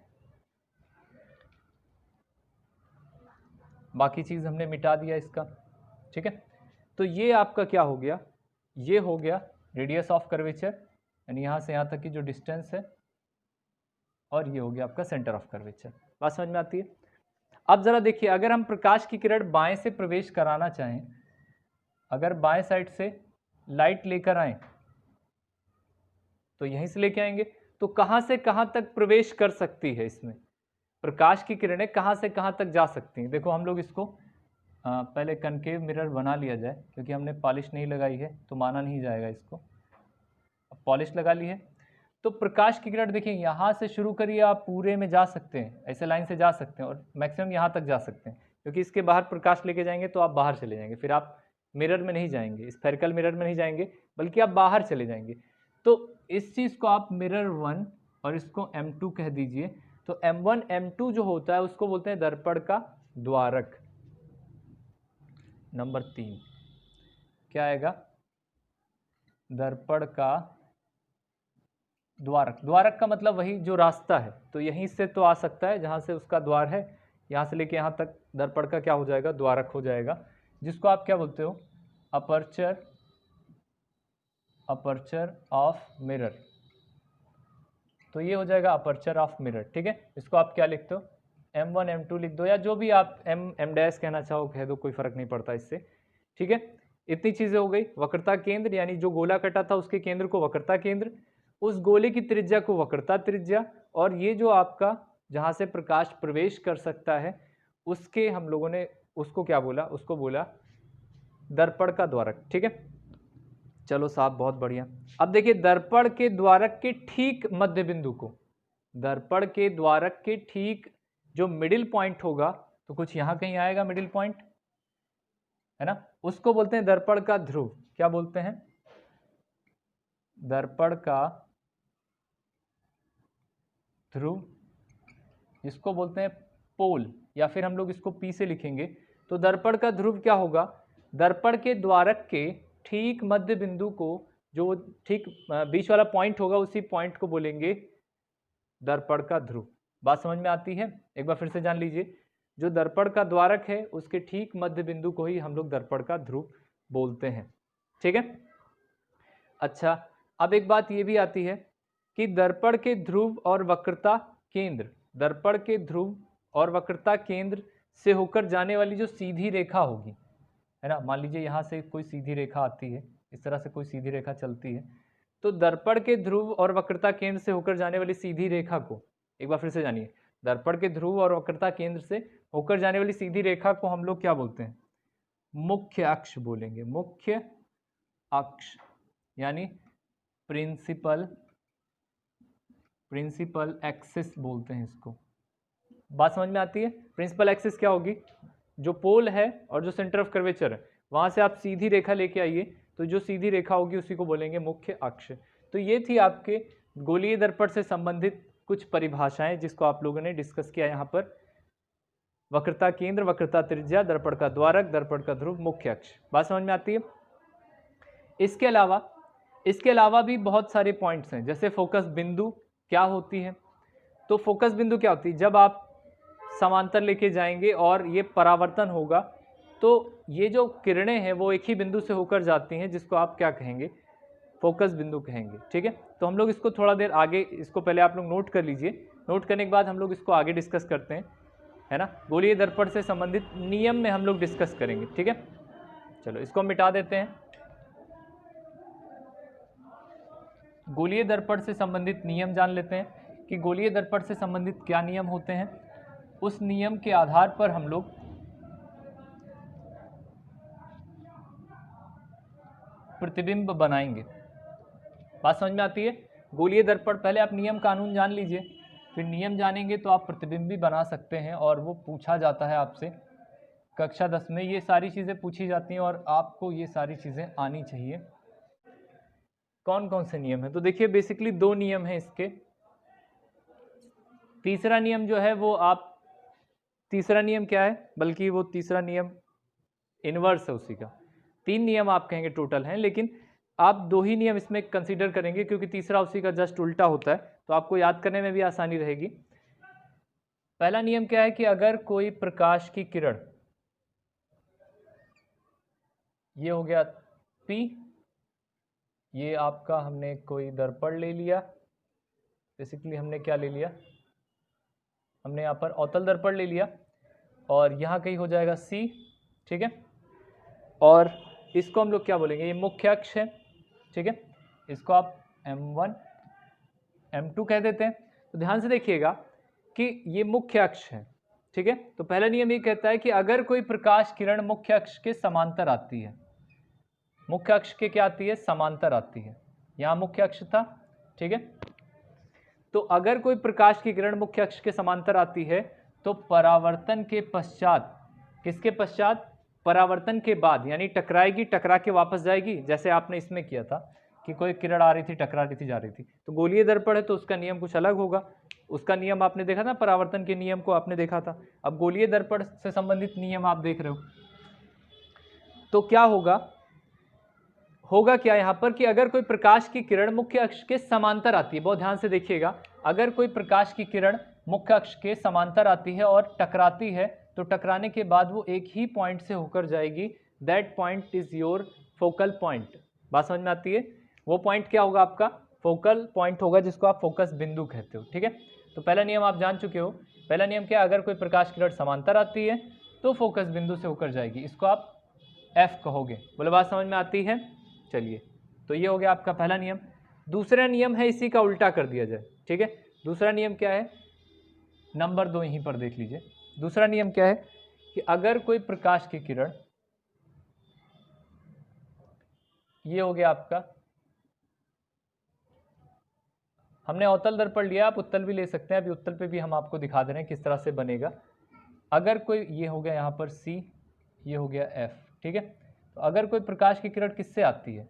बाकी चीज़ हमने मिटा दिया इसका, ठीक है। तो ये आपका क्या हो गया, ये हो गया रेडियस ऑफ कर्वेचर, यानी यहाँ से यहाँ तक की जो डिस्टेंस है, और ये हो गया आपका सेंटर ऑफ कर्वेचर। बात समझ में आती है। अब जरा देखिए, अगर हम प्रकाश की किरण बाएं से प्रवेश कराना चाहें, अगर बाएं साइड से लाइट लेकर आए तो यहीं से लेके आएंगे, तो कहाँ से कहाँ तक प्रवेश कर सकती है, इसमें प्रकाश की किरणें कहाँ से कहाँ तक जा सकती हैं। देखो हम लोग इसको पहले कनकेव मिरर बना लिया जाए, क्योंकि हमने पॉलिश नहीं लगाई है तो माना नहीं जाएगा इसको। अब पॉलिश लगा ली है, तो प्रकाश की किरण देखिए यहाँ से शुरू करिए, आप पूरे में जा सकते हैं, ऐसे लाइन से जा सकते हैं, और मैक्सिमम यहाँ तक जा सकते हैं, क्योंकि इसके बाहर प्रकाश लेके जाएंगे तो आप बाहर चले जाएंगे, फिर आप मिरर में नहीं जाएंगे, स्फेरिकल मिरर में नहीं जाएंगे, बल्कि आप बाहर चले जाएंगे। तो इस चीज़ को आप मिरर 1 और इसको M2 कह दीजिए। तो M1 M2 जो होता है उसको बोलते हैं दर्पण का द्वारक। नंबर 3 क्या आएगा, दर्पण का द्वारक। द्वारक का मतलब वही जो रास्ता है, तो यहीं से तो आ सकता है जहाँ से उसका द्वार है, यहाँ से लेके यहाँ तक दर्पण का क्या हो जाएगा, द्वारक हो जाएगा, जिसको आप क्या बोलते हो, अपर्चर, अपर्चर ऑफ मिरर। तो ये हो जाएगा अपर्चर ऑफ मिरर, ठीक है। इसको आप क्या लिखते हो, M1 M2 लिख दो, या जो भी आप M डैश कहना चाहो कह दो, कोई फर्क नहीं पड़ता इससे, ठीक है। इतनी चीजें हो गई। वक्रता केंद्र यानी जो गोला कटा था उसके केंद्र को वक्रता केंद्र, उस गोले की त्रिज्या को वक्रता त्रिज्या, और ये जो आपका जहां से प्रकाश प्रवेश कर सकता है उसके हम लोगों ने उसको क्या बोला, उसको बोला दर्पण का द्वारक, ठीक है। चलो साहब बहुत बढ़िया। अब देखिए दर्पण के द्वारक के ठीक मध्य बिंदु को, दर्पण के द्वारक के ठीक जो मिडिल पॉइंट होगा, तो कुछ यहां कहीं आएगा मिडिल पॉइंट, है ना, उसको बोलते हैं दर्पण का ध्रुव। क्या बोलते हैं? दर्पण का ध्रुव, इसको बोलते हैं पोल, या फिर हम लोग इसको P से लिखेंगे। तो दर्पण का ध्रुव क्या होगा? दर्पण के द्वारक के ठीक मध्य बिंदु को, जो ठीक बीच वाला पॉइंट होगा, उसी पॉइंट को बोलेंगे दर्पण का ध्रुव। बात समझ में आती है? एक बार फिर से जान लीजिए, जो दर्पण का द्वारक है उसके ठीक मध्य बिंदु को ही हम लोग दर्पण का ध्रुव बोलते हैं, ठीक है। अच्छा, अब एक बात ये भी आती है कि दर्पण के ध्रुव और वक्रता केंद्र, दर्पण के ध्रुव और वक्रता केंद्र से होकर जाने वाली जो सीधी रेखा होगी, है ना, मान लीजिए यहाँ से कोई सीधी रेखा आती है, इस तरह से कोई सीधी रेखा चलती है, तो दर्पण के ध्रुव और वक्रता केंद्र से होकर जाने वाली सीधी रेखा को, एक बार फिर से जानिए, दर्पण के ध्रुव और वक्रता केंद्र से होकर जाने वाली सीधी रेखा को हम लोग क्या बोलते हैं? मुख्य अक्ष बोलेंगे। मुख्य अक्ष यानी प्रिंसिपल एक्सिस बोलते हैं इसको। बात समझ में आती है? प्रिंसिपल एक्सिस क्या होगी? जो पोल है और जो सेंटर ऑफ कर्वेचर है, वहां से आप सीधी रेखा लेके आइए, तो जो सीधी रेखा होगी उसी को बोलेंगे मुख्य अक्ष। तो ये थी आपके गोलीय दर्पण से संबंधित कुछ परिभाषाएं जिसको आप लोगों ने डिस्कस किया यहाँ पर। वक्रता केंद्र, वक्रता त्रिज्या, दर्पण का द्वारक, दर्पण का ध्रुव, मुख्य अक्ष। बात समझ में आती है? इसके अलावा भी बहुत सारे पॉइंट्स हैं, जैसे फोकस बिंदु क्या होती है। तो फोकस बिंदु क्या होती है? जब आप समांतर लेके जाएंगे और ये परावर्तन होगा, तो ये जो किरणें हैं वो एक ही बिंदु से होकर जाती हैं, जिसको आप क्या कहेंगे? फोकस बिंदु कहेंगे, ठीक है। तो हम लोग इसको थोड़ा देर आगे, इसको पहले आप लोग नोट कर लीजिए, नोट करने के बाद हम लोग इसको आगे डिस्कस करते हैं, है ना। गोलीय दर्पण से संबंधित नियम में हम लोग डिस्कस करेंगे, ठीक है। चलो इसको मिटा देते हैं। गोलीय दर्पण से संबंधित नियम जान लेते हैं कि गोलीय दर्पण से संबंधित क्या नियम होते हैं। उस नियम के आधार पर हम लोग प्रतिबिंब बनाएंगे। बात समझ में आती है? गोलीय दर्पण, पहले आप नियम कानून जान लीजिए, फिर नियम जानेंगे तो आप प्रतिबिंब भी बना सकते हैं, और वो पूछा जाता है आपसे कक्षा 10 में। ये सारी चीज़ें पूछी जाती हैं और आपको ये सारी चीज़ें आनी चाहिए। कौन कौन से नियम है? तो देखिए बेसिकली 2 नियम हैं इसके। तीसरा नियम जो है वो आप, तीसरा नियम क्या है, बल्कि वो तीसरा नियम इनवर्स है उसी का। 3 नियम आप कहेंगे टोटल हैं, लेकिन आप 2 ही नियम इसमें कंसीडर करेंगे क्योंकि तीसरा उसी का जस्ट उल्टा होता है, तो आपको याद करने में भी आसानी रहेगी। पहला नियम क्या है कि अगर कोई प्रकाश की किरण, ये हो गया P, ये आपका हमने कोई दर्पण ले लिया, बेसिकली हमने क्या ले लिया, हमने यहाँ पर अवतल दर्पण ले लिया, और यहाँ कहीं हो जाएगा C, ठीक है। और इसको हम लोग क्या बोलेंगे? ये मुख्य अक्ष है, ठीक है। इसको आप M1 M2 कह देते हैं। तो ध्यान से देखिएगा कि ये मुख्य अक्ष है, ठीक है। तो पहला नियम ये कहता है कि अगर कोई प्रकाश किरण मुख्य अक्ष के समांतर आती है, मुख्य अक्ष के क्या आती है? समांतर आती है। यहाँ मुख्य अक्ष था, ठीक है। तो अगर कोई प्रकाश की किरण मुख्य अक्ष के समांतर आती है तो परावर्तन के पश्चात, किसके पश्चात? परावर्तन के बाद, यानी टकराएगी, टकरा के वापस जाएगी, जैसे आपने इसमें किया था कि कोई किरण आ रही थी, टकरा रही थी, जा रही थी। तो गोलीय दर्पण है तो उसका नियम कुछ अलग होगा। उसका नियम आपने देखा था, परावर्तन के नियम को आपने देखा था। अब गोलीय दर्पण से संबंधित नियम आप देख रहे हो, तो क्या होगा क्या यहाँ पर कि अगर कोई प्रकाश की किरण मुख्य अक्ष के समांतर आती है, बहुत ध्यान से देखिएगा, अगर कोई प्रकाश की किरण मुख्य अक्ष के समांतर आती है और टकराती है, तो टकराने के बाद वो एक ही पॉइंट से होकर जाएगी। That point is your focal point. बात समझ में आती है? वो पॉइंट क्या होगा? आपका फोकल पॉइंट होगा, जिसको आप फोकस बिंदु कहते हो, ठीक है। तो पहला नियम आप जान चुके हो पहला नियम क्या है, अगर कोई प्रकाश किरण समांतर आती है तो फोकस बिंदु से होकर जाएगी, इसको आप F कहोगे। बोले बात समझ में आती है? चलिए, तो ये हो गया आपका पहला नियम। दूसरा नियम है इसी का उल्टा कर दिया जाए, ठीक है। दूसरा नियम क्या है, नंबर 2 यहीं पर देख लीजिए। दूसरा नियम क्या है कि अगर कोई प्रकाश की किरण, ये हो गया आपका, हमने अवतल दर्पण लिया, आप उत्तल भी ले सकते हैं। अभी उत्तल पे भी हम आपको दिखा दे रहे हैं किस तरह से बनेगा। अगर कोई, ये हो गया यहाँ पर C, ये हो गया F, ठीक है। तो अगर कोई प्रकाश की किरण किससे आती है,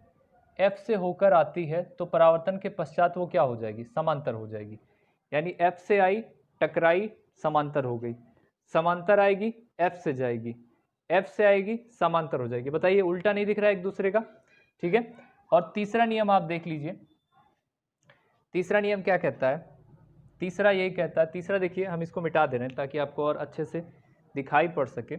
F से होकर आती है, तो परावर्तन के पश्चात वो क्या हो जाएगी, समांतर हो जाएगी। यानी F से आई, टकराई, समांतर हो गई, समांतर आएगी, F से जाएगी, F से आएगी, समांतर हो जाएगी। बताइए, उल्टा नहीं दिख रहा है एक दूसरे का, ठीक है। और तीसरा नियम आप देख लीजिए, तीसरा नियम क्या कहता है, तीसरा यही कहता है, तीसरा देखिए हम इसको मिटा दे रहे हैं ताकि आपको और अच्छे से दिखाई पड़ सके।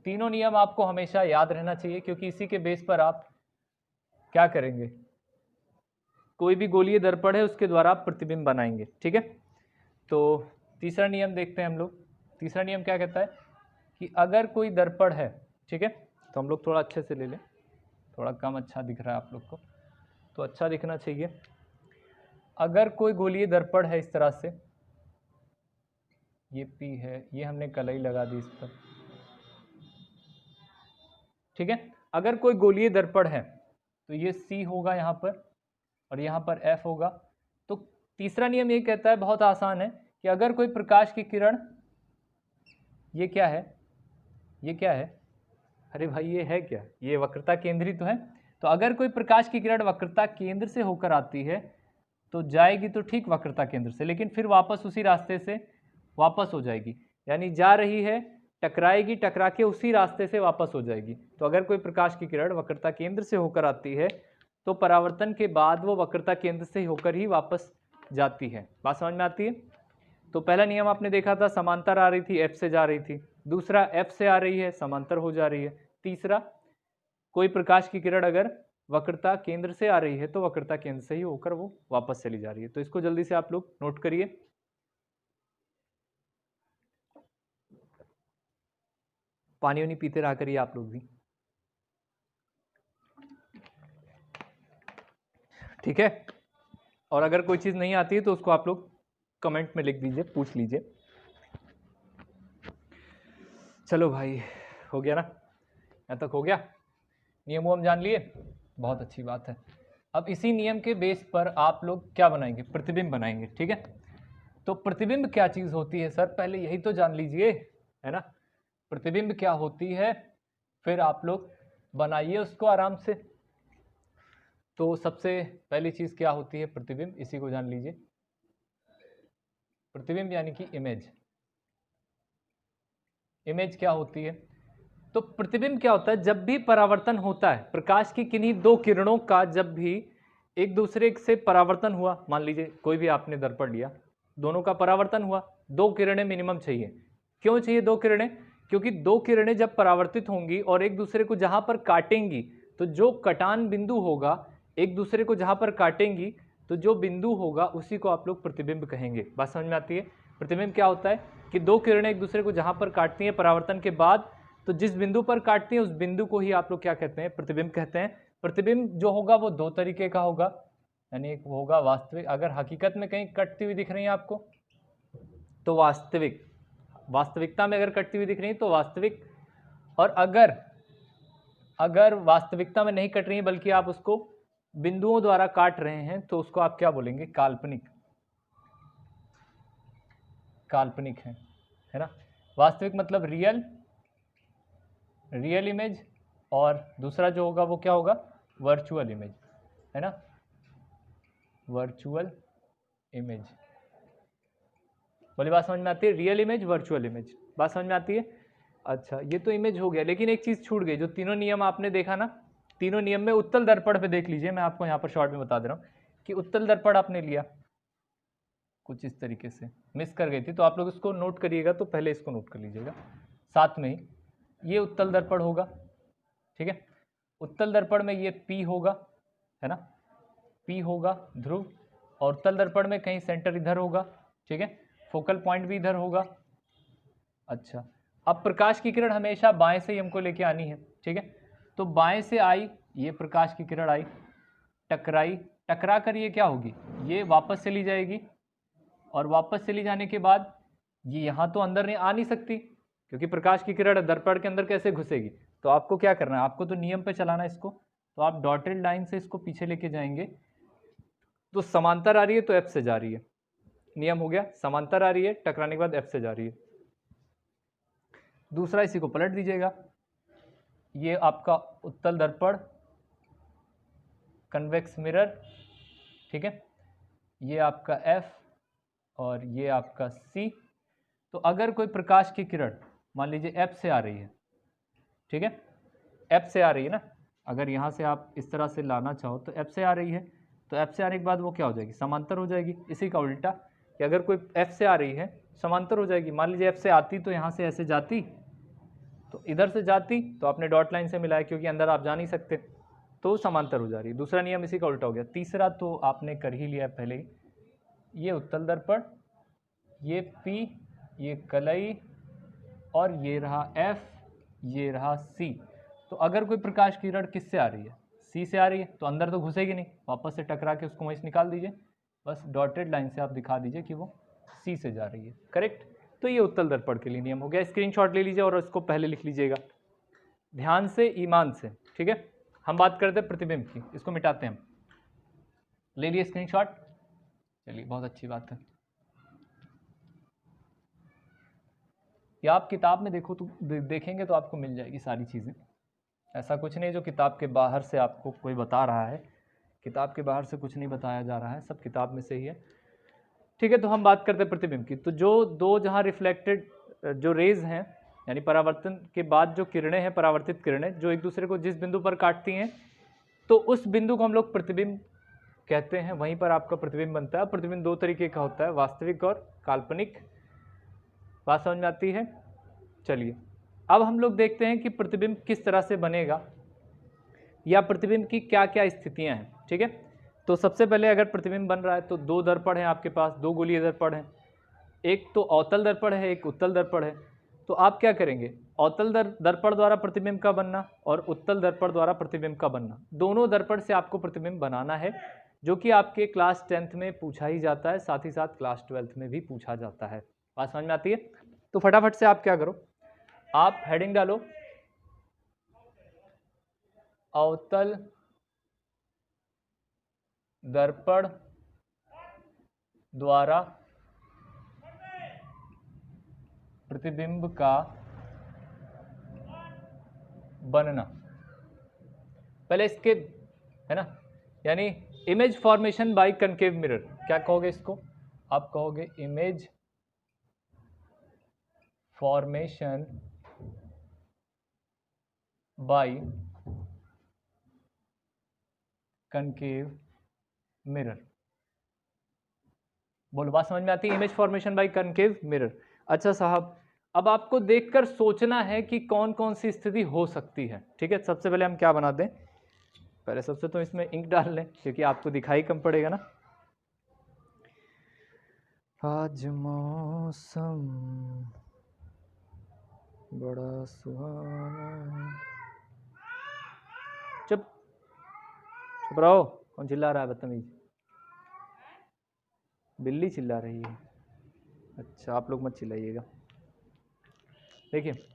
तीनों नियम आपको हमेशा याद रहना चाहिए, क्योंकि इसी के बेस पर आप क्या करेंगे, कोई भी गोलीय दर्पण है उसके द्वारा आप प्रतिबिंब बनाएंगे, ठीक है। तो तीसरा नियम देखते हैं हम लोग। तीसरा नियम क्या कहता है कि अगर कोई दर्पण है, ठीक है, तो हम लोग थोड़ा अच्छे से ले लें, थोड़ा कम अच्छा दिख रहा है आप लोग को, तो अच्छा दिखना चाहिए। अगर कोई गोलीय दर्पण है इस तरह से, ये P है, ये हमने कलई लगा दी इस पर, ठीक है। अगर कोई गोलीय दर्पण है तो ये C होगा यहाँ पर और यहाँ पर F होगा। तो तीसरा नियम ये कहता है, बहुत आसान है, कि अगर कोई प्रकाश की किरण, ये क्या है, ये क्या है, अरे भाई ये है क्या, ये वक्रता केंद्री तो है। तो अगर कोई प्रकाश की किरण वक्रता केंद्र से होकर आती है तो जाएगी तो ठीक वक्रता केंद्र से, लेकिन फिर वापस उसी रास्ते से वापस हो जाएगी। यानी जा रही है, टकराएगी, टकरा के उसी रास्ते से वापस हो जाएगी। तो अगर कोई प्रकाश की किरण वक्रता केंद्र से होकर आती है तो परावर्तन के बाद वो वक्रता केंद्र से होकर ही वापस जाती है। बात समझ में आती है? तो पहला नियम आपने देखा था, समांतर आ रही थी, F से जा रही थी। दूसरा, F से आ रही है, समांतर हो जा रही है। तीसरा, कोई प्रकाश की किरण अगर वक्रता केंद्र से आ रही है तो वक्रता केंद्र से ही होकर वो वापस चली जा रही है। तो इसको जल्दी से आप लोग नोट करिए। पानी वानी पीते रहा करिए आप लोग भी, ठीक है। और अगर कोई चीज नहीं आती है तो उसको आप लोग कमेंट में लिख दीजिए, पूछ लीजिए। चलो भाई, हो गया ना, यहाँ तक हो गया, नियम हम जान लिए, बहुत अच्छी बात है। अब इसी नियम के बेस पर आप लोग क्या बनाएंगे, प्रतिबिंब बनाएंगे, ठीक है। तो प्रतिबिंब क्या चीज होती है सर, पहले यही तो जान लीजिए, है ना। प्रतिबिंब क्या होती है, फिर आप लोग बनाइए उसको आराम से। तो सबसे पहली चीज क्या होती है, प्रतिबिंब, इसी को जान लीजिए। प्रतिबिंब यानी कि इमेज। इमेज क्या होती है, तो प्रतिबिंब क्या होता है, जब भी परावर्तन होता है प्रकाश की किन्हीं दो किरणों का, जब भी एक दूसरे से परावर्तन हुआ, मान लीजिए कोई भी आपने दर्पण लिया, दोनों का परावर्तन हुआ, दो किरणें मिनिमम चाहिए। क्यों चाहिए दो किरणें, क्योंकि दो किरणें जब परावर्तित होंगी और एक दूसरे को जहां पर काटेंगी, तो जो कटान बिंदु होगा, एक दूसरे को जहां पर काटेंगी तो जो बिंदु होगा उसी को आप लोग प्रतिबिंब कहेंगे। बात समझ में आती है? प्रतिबिंब क्या होता है कि दो किरणें एक दूसरे को जहां पर काटती हैं परावर्तन के बाद, तो जिस बिंदु पर काटती हैं उस बिंदु को ही आप लोग क्या कहते हैं, प्रतिबिंब कहते हैं। प्रतिबिंब जो होगा वो दो तरीके का होगा, यानी एक होगा वास्तविक, अगर हकीकत में कहीं कटती हुई दिख रही है आपको तो वास्तविक, वास्तविकता में अगर कटती हुई दिख रही है तो वास्तविक, और अगर वास्तविकता में नहीं कट रही है बल्कि आप उसको बिंदुओं द्वारा काट रहे हैं तो उसको आप क्या बोलेंगे, काल्पनिक। काल्पनिक है ना। वास्तविक मतलब रियल, रियल इमेज, और दूसरा जो होगा वो क्या होगा, वर्चुअल इमेज, है ना, वर्चुअल इमेज। बोली बात समझ में आती है, रियल इमेज, वर्चुअल इमेज, बात समझ में आती है। अच्छा, ये तो इमेज हो गया, लेकिन एक चीज छूट गई, जो तीनों नियम आपने देखा ना, तीनों नियम में उत्तल दर्पण पे देख लीजिए, मैं आपको यहाँ पर शॉर्ट में बता दे रहा हूँ कि उत्तल दर्पण आपने लिया कुछ इस तरीके से, मिस कर गई थी, तो आप लोग इसको नोट करिएगा, तो पहले इसको नोट कर लीजिएगा साथ में ही। ये उत्तल दर्पण होगा, ठीक है। उत्तल दर्पण में ये P होगा, है ना, P होगा ध्रुव, और उत्तल दर्पण में कहीं सेंटर इधर होगा, ठीक है, फोकल पॉइंट भी इधर होगा। अच्छा, अब प्रकाश की किरण हमेशा बाएं से ही हमको लेके आनी है, ठीक है, तो बाएं से आई, ये प्रकाश की किरण आई, टकराई, टकरा कर ये क्या होगी, ये वापस चली जाएगी, और वापस चली जाने के बाद ये यहाँ तो अंदर नहीं आ नहीं सकती, क्योंकि प्रकाश की किरण दर्पण के अंदर कैसे घुसेगी। तो आपको क्या करना है, आपको तो नियम पे चलाना है इसको, तो आप डॉटेड लाइन से इसको पीछे लेके जाएंगे, तो समांतर आ रही है तो F से जा रही है, नियम हो गया, समांतर आ रही है, टकराने के बाद F से जा रही है। दूसरा, इसी को पलट दीजिएगा, ये आपका उत्तल दर्पण, कन्वेक्स मिरर, ठीक है, ये आपका F और ये आपका C। तो अगर कोई प्रकाश की किरण मान लीजिए F से आ रही है, ठीक है, F से आ रही है ना, अगर यहाँ से आप इस तरह से लाना चाहो तो F से आ रही है, तो F से आने के बाद वो क्या हो जाएगी, समांतर हो जाएगी। इसी का उल्टा कि अगर कोई F से आ रही है समांतर हो जाएगी, मान लीजिए F से आती तो यहाँ से ऐसे जाती, तो इधर से जाती तो आपने डॉट लाइन से मिलाया, क्योंकि अंदर आप जा नहीं सकते, तो समांतर हो जा रही है। दूसरा नियम इसी का उल्टा हो गया। तीसरा तो आपने कर ही लिया पहले ही, ये उत्तल दर्पण, ये P, ये कलई, और ये रहा F, ये रहा C। तो अगर कोई प्रकाश की किरण किससे आ रही है, C से आ रही है, तो अंदर तो घुसेगी नहीं, वापस से टकरा के उसको वहीं से निकाल दीजिए, बस डॉटेड लाइन से आप दिखा दीजिए कि वो C से जा रही है, करेक्ट। तो ये उत्तल दर्पण के लिए नियम हो गया। स्क्रीनशॉट ले लीजिए और इसको पहले लिख लीजिएगा ध्यान से, ईमान से, ठीक है। हम बात करते हैं प्रतिबिंब की, इसको मिटाते हैं हम, ले लिए स्क्रीनशॉट, चलिए बहुत अच्छी बात है। या आप किताब में देखो तो देखेंगे तो आपको मिल जाएगी सारी चीज़ें, ऐसा कुछ नहीं जो किताब के बाहर से आपको कोई बता रहा है, किताब के बाहर से कुछ नहीं बताया जा रहा है, सब किताब में से ही है, ठीक है। तो हम बात करते हैं प्रतिबिंब की। तो जो दो जहाँ रिफ्लेक्टेड जो रेज हैं, यानी परावर्तन के बाद जो किरणें हैं, परावर्तित किरणें जो एक दूसरे को जिस बिंदु पर काटती हैं, तो उस बिंदु को हम लोग प्रतिबिंब कहते हैं, वहीं पर आपका प्रतिबिंब बनता है। प्रतिबिंब दो तरीके का होता है, वास्तविक और काल्पनिक। बात समझ में आती है। चलिए अब हम लोग देखते हैं कि प्रतिबिंब किस तरह से बनेगा, या प्रतिबिंब की क्या क्या स्थितियां हैं, ठीक है। तो सबसे पहले अगर प्रतिबिंब बन रहा है तो दो दर्पण हैं आपके पास, दो गोलीय दर्पण हैं, एक तो अवतल दर्पण है, एक उत्तल दर्पण है। तो आप क्या करेंगे, अवतल दर्पण द्वारा प्रतिबिंब का बनना और उत्तल दर्पण द्वारा प्रतिबिंब का बनना, दोनों दर्पण से आपको प्रतिबिंब बनाना है, जो कि आपके क्लास 10th में पूछा ही जाता है, साथ ही साथ क्लास 12th में भी पूछा जाता है। बात समझ में आती है। तो फटाफट से आप क्या करो, आप हेडिंग डालो अवतल दर्पण द्वारा प्रतिबिंब का बनना। पहले इसके है ना, यानी image formation by concave mirror, क्या कहोगे इसको, आप कहोगे image formation by concave mirror. बोलो, बात समझ में आती है, image formation by concave mirror. अच्छा साहब, अब आपको देखकर सोचना है कि कौन कौन सी स्थिति हो सकती है, ठीक है। सबसे पहले हम क्या बना दें, पहले सबसे तो इसमें इंक डाल लें, क्योंकि आपको दिखाई कम पड़ेगा ना। आज मौसम बड़ा सुहाना, चुप चुप रहो, कौन चिल्ला रहा है बदतमीज, बिल्ली चिल्ला रही है। अच्छा आप लोग मत चिल्लाइएगा। देखिए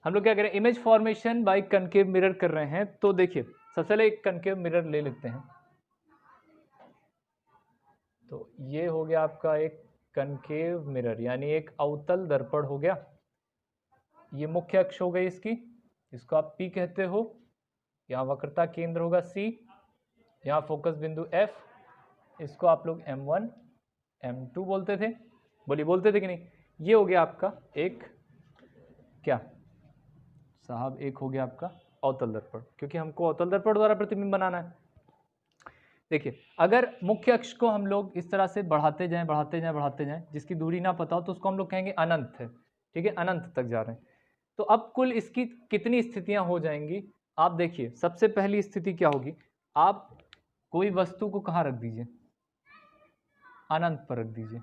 हम लोग क्या करें, image formation by concave mirror कर रहे हैं। तो देखिए सबसे पहले एक कनकेव मिरर ले लेते हैं। तो ये हो गया आपका एक कनकेव मिरर, यानी एक अवतल दर्पण हो गया। ये मुख्य अक्ष हो गई इसकी, इसको आप P कहते हो। यहाँ वक्रता केंद्र होगा C, यहाँ फोकस बिंदु F, इसको आप लोग M1 M2 बोलते थे, बोलिए बोलते थे कि नहीं। ये हो गया आपका एक क्या साहब, एक हो गया आपका अवतल दर्पण, क्योंकि हमको अवतल दर्पण द्वारा प्रतिबिंब बनाना है। देखिए अगर मुख्य अक्ष को हम लोग इस तरह से बढ़ाते जाएं बढ़ाते जाएं बढ़ाते जाएं, जिसकी दूरी ना पता हो तो उसको हम लोग कहेंगे अनंत है, ठीक है, अनंत तक जा रहे हैं। तो अब कुल इसकी कितनी स्थितियां हो जाएंगी, आप देखिए सबसे पहली स्थिति क्या होगी, आप कोई वस्तु को कहाँ रख दीजिए, अनंत पर रख दीजिए।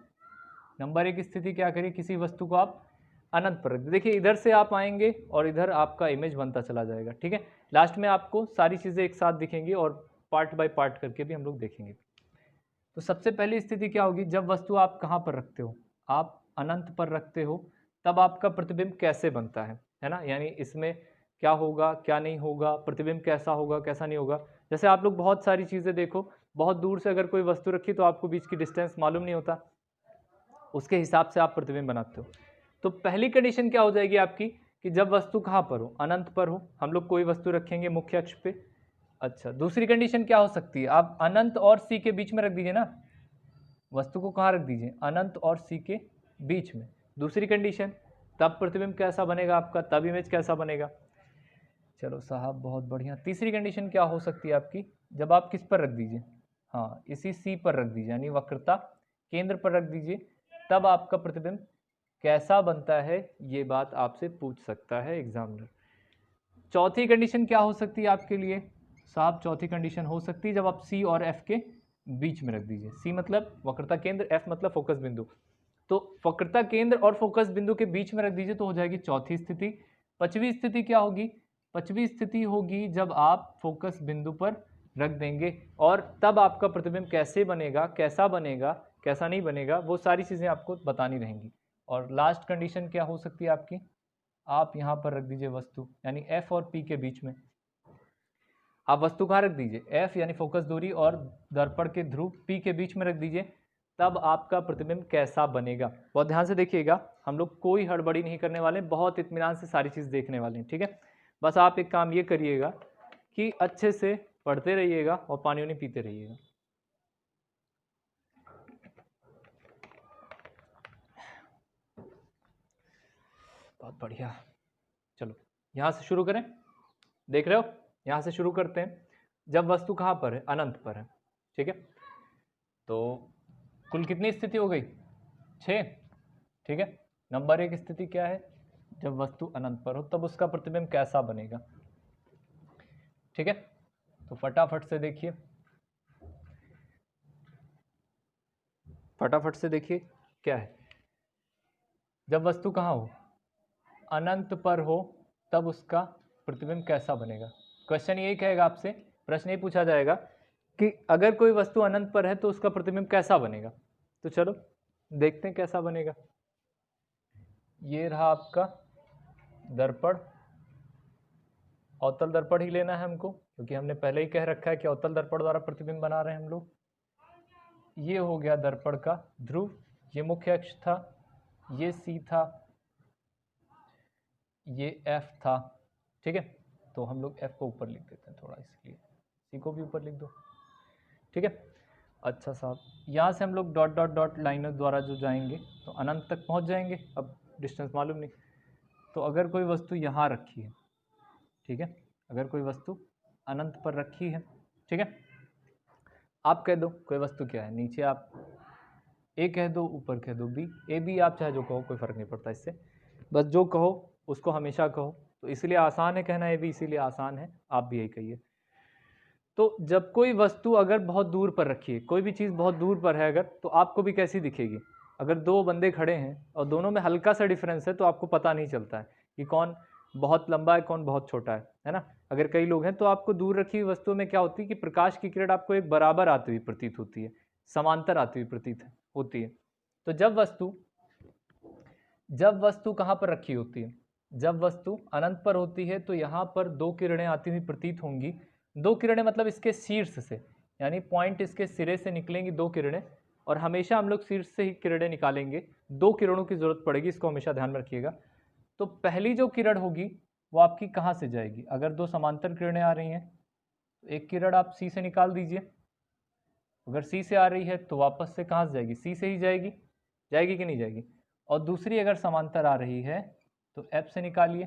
नंबर एक स्थिति क्या करिए, किसी वस्तु को आप अनंत पर रख दीजिए। देखिए इधर से आप आएंगे और इधर आपका इमेज बनता चला जाएगा, ठीक है। लास्ट में आपको सारी चीज़ें एक साथ दिखेंगी और पार्ट बाय पार्ट करके भी हम लोग देखेंगे। तो सबसे पहली स्थिति क्या होगी, जब वस्तु आप कहाँ पर रखते हो, आप अनंत पर रखते हो, तब आपका प्रतिबिंब कैसे बनता है ना। यानी इसमें क्या होगा क्या नहीं होगा, प्रतिबिंब कैसा होगा कैसा नहीं होगा। जैसे आप लोग बहुत सारी चीज़ें देखो, बहुत दूर से अगर कोई वस्तु रखी तो आपको बीच की डिस्टेंस मालूम नहीं होता, उसके हिसाब से आप प्रतिबिंब बनाते हो। तो पहली कंडीशन क्या हो जाएगी आपकी, कि जब वस्तु कहाँ पर हो, अनंत पर हो, हम लोग कोई वस्तु रखेंगे मुख्य अक्ष पे। अच्छा, दूसरी कंडीशन क्या हो सकती है, आप अनंत और सी के बीच में रख दीजिए ना, वस्तु को कहाँ रख दीजिए, अनंत और सी के बीच में। दूसरी कंडीशन, तब प्रतिबिंब कैसा बनेगा आपका, तब इमेज कैसा बनेगा। चलो साहब बहुत बढ़िया। तीसरी कंडीशन क्या हो सकती है आपकी, जब आप किस पर रख दीजिए, हाँ इसी सी पर रख दीजिए, यानी वक्रता केंद्र पर रख दीजिए, तब आपका प्रतिबिंब कैसा बनता है, ये बात आपसे पूछ सकता है एग्जामिनर। चौथी कंडीशन क्या हो सकती है आपके लिए साहब, चौथी कंडीशन हो सकती है जब आप सी और एफ के बीच में रख दीजिए। सी मतलब वक्रता केंद्र, एफ मतलब फोकस बिंदु, तो वक्रता केंद्र और फोकस बिंदु के बीच में रख दीजिए तो हो जाएगी चौथी स्थिति। पांचवी स्थिति क्या होगी, पांचवी स्थिति होगी जब आप फोकस बिंदु पर रख देंगे, और तब आपका प्रतिबिंब कैसे बनेगा, कैसा बनेगा, कैसा नहीं बनेगा, वो सारी चीज़ें आपको बतानी रहेंगी। और लास्ट कंडीशन क्या हो सकती है आपकी, आप यहाँ पर रख दीजिए वस्तु, यानी एफ और पी के बीच में आप वस्तु कहाँ रख दीजिए, एफ यानी फोकस दूरी और दर्पण के ध्रुव पी के बीच में रख दीजिए, तब आपका प्रतिबिंब कैसा बनेगा। बहुत ध्यान से देखिएगा, हम लोग कोई हड़बड़ी नहीं करने वाले, बहुत इत्मीनान से सारी चीज़ देखने वाले हैं, ठीक है। बस आप एक काम ये करिएगा कि अच्छे से पढ़ते रहिएगा और पानी वानी पीते रहिएगा। बहुत बढ़िया, चलो यहाँ से शुरू करें, देख रहे हो, यहाँ से शुरू करते हैं। जब वस्तु कहाँ पर है, अनंत पर है, ठीक है। तो कुल कितनी स्थिति हो गई, 6, ठीक है। नंबर एक स्थिति क्या है, जब वस्तु अनंत पर हो तब उसका प्रतिबिंब कैसा बनेगा, ठीक है। तो फटाफट से देखिए, फटाफट से देखिए क्या है, जब वस्तु कहाँ हो, अनंत पर हो, तब उसका प्रतिबिंब कैसा बनेगा। क्वेश्चन यही कहेगा आपसे, प्रश्न ये पूछा जाएगा कि अगर कोई वस्तु अनंत पर है तो उसका प्रतिबिंब कैसा बनेगा। तो चलो देखते हैं कैसा बनेगा। ये रहा आपका दर्पण, अवतल दर्पण ही लेना है हमको, क्योंकि हमने पहले ही कह रखा है कि अवतल दर्पण द्वारा प्रतिबिंब बना रहे हैं हम लोग। ये हो गया दर्पण का ध्रुव, ये मुख्य अक्ष था, ये सी था, ये एफ था, ठीक है। तो हम लोग एफ को ऊपर लिख देते हैं थोड़ा, इसलिए सी को भी ऊपर लिख दो, ठीक है। अच्छा साहब, यहाँ से हम लोग डॉट डॉट डॉट लाइनों द्वारा जो जाएंगे तो अनंत तक पहुँच जाएंगे, अब डिस्टेंस मालूम नहीं। तो अगर कोई वस्तु यहाँ रखी है, ठीक है, अगर कोई वस्तु अनंत पर रखी है, ठीक है, आप कह दो कोई वस्तु क्या है, नीचे आप ए कह दो, ऊपर कह दो बी, ए बी आप चाहे जो कहो, कोई फ़र्क नहीं पड़ता इससे, बस जो कहो उसको हमेशा कहो। तो इसलिए आसान है कहना ए बी, इसीलिए आसान है, आप भी यही कहिए। तो जब कोई वस्तु अगर बहुत दूर पर रखी है, कोई भी चीज़ बहुत दूर पर है अगर, तो आपको भी कैसी दिखेगी, अगर दो बंदे खड़े हैं और दोनों में हल्का सा डिफरेंस है तो आपको पता नहीं चलता है कि कौन बहुत लंबा है कौन बहुत छोटा है ना। अगर कई लोग हैं तो आपको दूर रखी हुई वस्तुओं में क्या होती है कि प्रकाश की किरण आपको एक बराबर आती हुई प्रतीत होती है, समांतर आती हुई प्रतीत होती है। तो जब वस्तु कहाँ पर रखी होती है, जब वस्तु अनंत पर होती है तो यहाँ पर दो किरणें आती हुई प्रतीत होंगी। दो किरणें मतलब इसके शीर्ष से, यानी पॉइंट इसके सिरे से निकलेंगी दो किरणें, और हमेशा हम लोग शीर्ष से ही किरणें निकालेंगे, दो किरणों की जरूरत पड़ेगी, इसको हमेशा ध्यान में रखिएगा। तो पहली जो किरण होगी वो आपकी कहाँ से जाएगी, अगर दो समांतर किरणें आ रही हैं तो एक किरण आप सी से निकाल दीजिए, अगर सी से आ रही है तो वापस से कहाँ से जाएगी, सी से ही जाएगी, जाएगी कि नहीं जाएगी। और दूसरी अगर समांतर आ रही है तो एफ से निकालिए।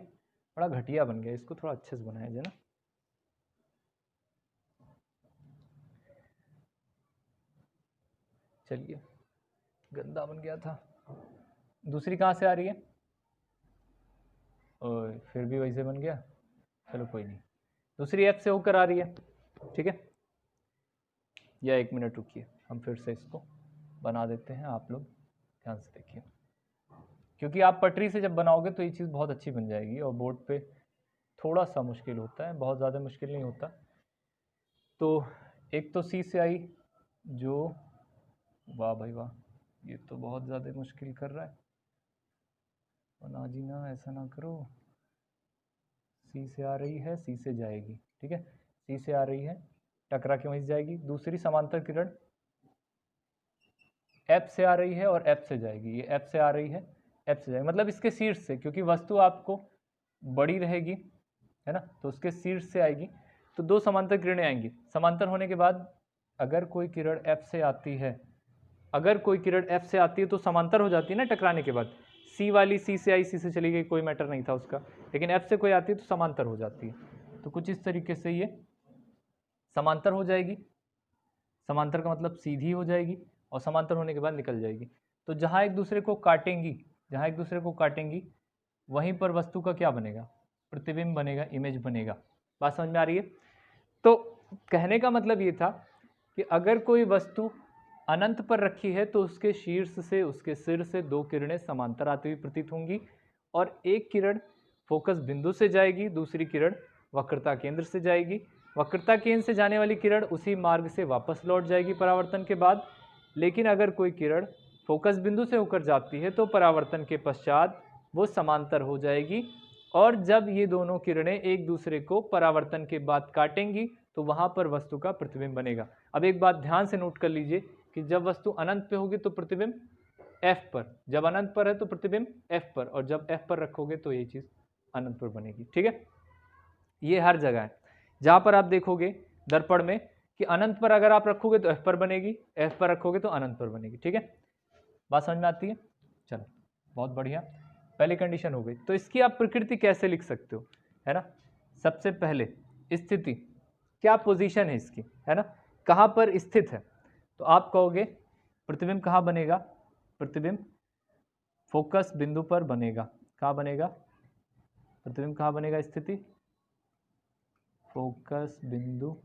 बड़ा घटिया बन गया, इसको थोड़ा अच्छे से बनाया जाए ना। चलिए, गंदा बन गया था। दूसरी कहाँ से आ रही है, और फिर भी वैसे बन गया, चलो कोई नहीं। दूसरी एफ से होकर आ रही है, ठीक है। या 1 मिनट रुकिए, हम फिर से इसको बना देते हैं, आप लोग ध्यान से देखिए, क्योंकि आप पटरी से जब बनाओगे तो ये चीज़ बहुत अच्छी बन जाएगी और बोर्ड पे थोड़ा सा मुश्किल होता है, बहुत ज़्यादा मुश्किल नहीं होता। तो एक तो सी से आई जो, वाह भाई वाह, ये तो बहुत ज़्यादा मुश्किल कर रहा है, ना जी ना, ऐसा ना करो। सी से आ रही है, सी से जाएगी, ठीक है, सी से आ रही है, टकरा के वहीं से जाएगी। दूसरी समांतर किरण एफ से आ रही है और एफ से जाएगी, ये एफ से आ रही है, एफ से जाएगी, मतलब इसके शीर्ष से, क्योंकि वस्तु आपको बड़ी रहेगी, है ना, तो उसके शीर्ष से आएगी। तो दो समांतर किरणें आएंगी, समांतर होने के बाद अगर कोई किरण एफ से आती है, अगर कोई किरण एफ से आती है तो समांतर हो जाती है ना टकराने के बाद। सी वाली सी से आई, सी से चली गई, कोई मैटर नहीं था उसका, लेकिन एफ से कोई आती है तो समांतर हो जाती है। तो कुछ इस तरीके से ये समांतर हो जाएगी, समांतर का मतलब सीधी हो जाएगी, और समांतर होने के बाद निकल जाएगी। तो जहाँ एक दूसरे को काटेंगी, जहाँ एक दूसरे को काटेंगी वहीं पर वस्तु का क्या बनेगा, प्रतिबिंब बनेगा, इमेज बनेगा। बात समझ में आ रही है? तो कहने का मतलब ये था कि अगर कोई वस्तु अनंत पर रखी है तो उसके शीर्ष से, उसके सिर से दो किरणें समांतर आती हुई प्रतीत होंगी, और एक किरण फोकस बिंदु से जाएगी, दूसरी किरण वक्रता केंद्र से जाएगी। वक्रता केंद्र से जाने वाली किरण उसी मार्ग से वापस लौट जाएगी परावर्तन के बाद। लेकिन अगर कोई किरण फोकस बिंदु से होकर जाती है तो परावर्तन के पश्चात वो समांतर हो जाएगी, और जब ये दोनों किरणें एक दूसरे को परावर्तन के बाद काटेंगी तो वहाँ पर वस्तु का प्रतिबिंब बनेगा। अब एक बात ध्यान से नोट कर लीजिए कि जब वस्तु अनंत पे होगी तो प्रतिबिंब F पर, जब अनंत पर है तो प्रतिबिंब F पर, और जब F पर रखोगे तो ये चीज़ अनंत पर बनेगी, ठीक है। ये हर जगह है, जहाँ पर आप देखोगे दर्पण में कि अनंत पर अगर आप रखोगे तो F पर बनेगी, F पर रखोगे तो अनंत पर बनेगी, ठीक है। बात समझ में आती है? चलो बहुत बढ़िया, पहली कंडीशन हो गई। तो इसकी आप प्रकृति कैसे लिख सकते हो, है ना। सबसे पहले स्थिति, क्या पोजीशन है इसकी, है ना, कहाँ पर स्थित है। तो आप कहोगे प्रतिबिंब कहाँ बनेगा, प्रतिबिंब फोकस बिंदु पर बनेगा। कहाँ बनेगा प्रतिबिंब, कहाँ बनेगा, स्थिति फोकस बिंदु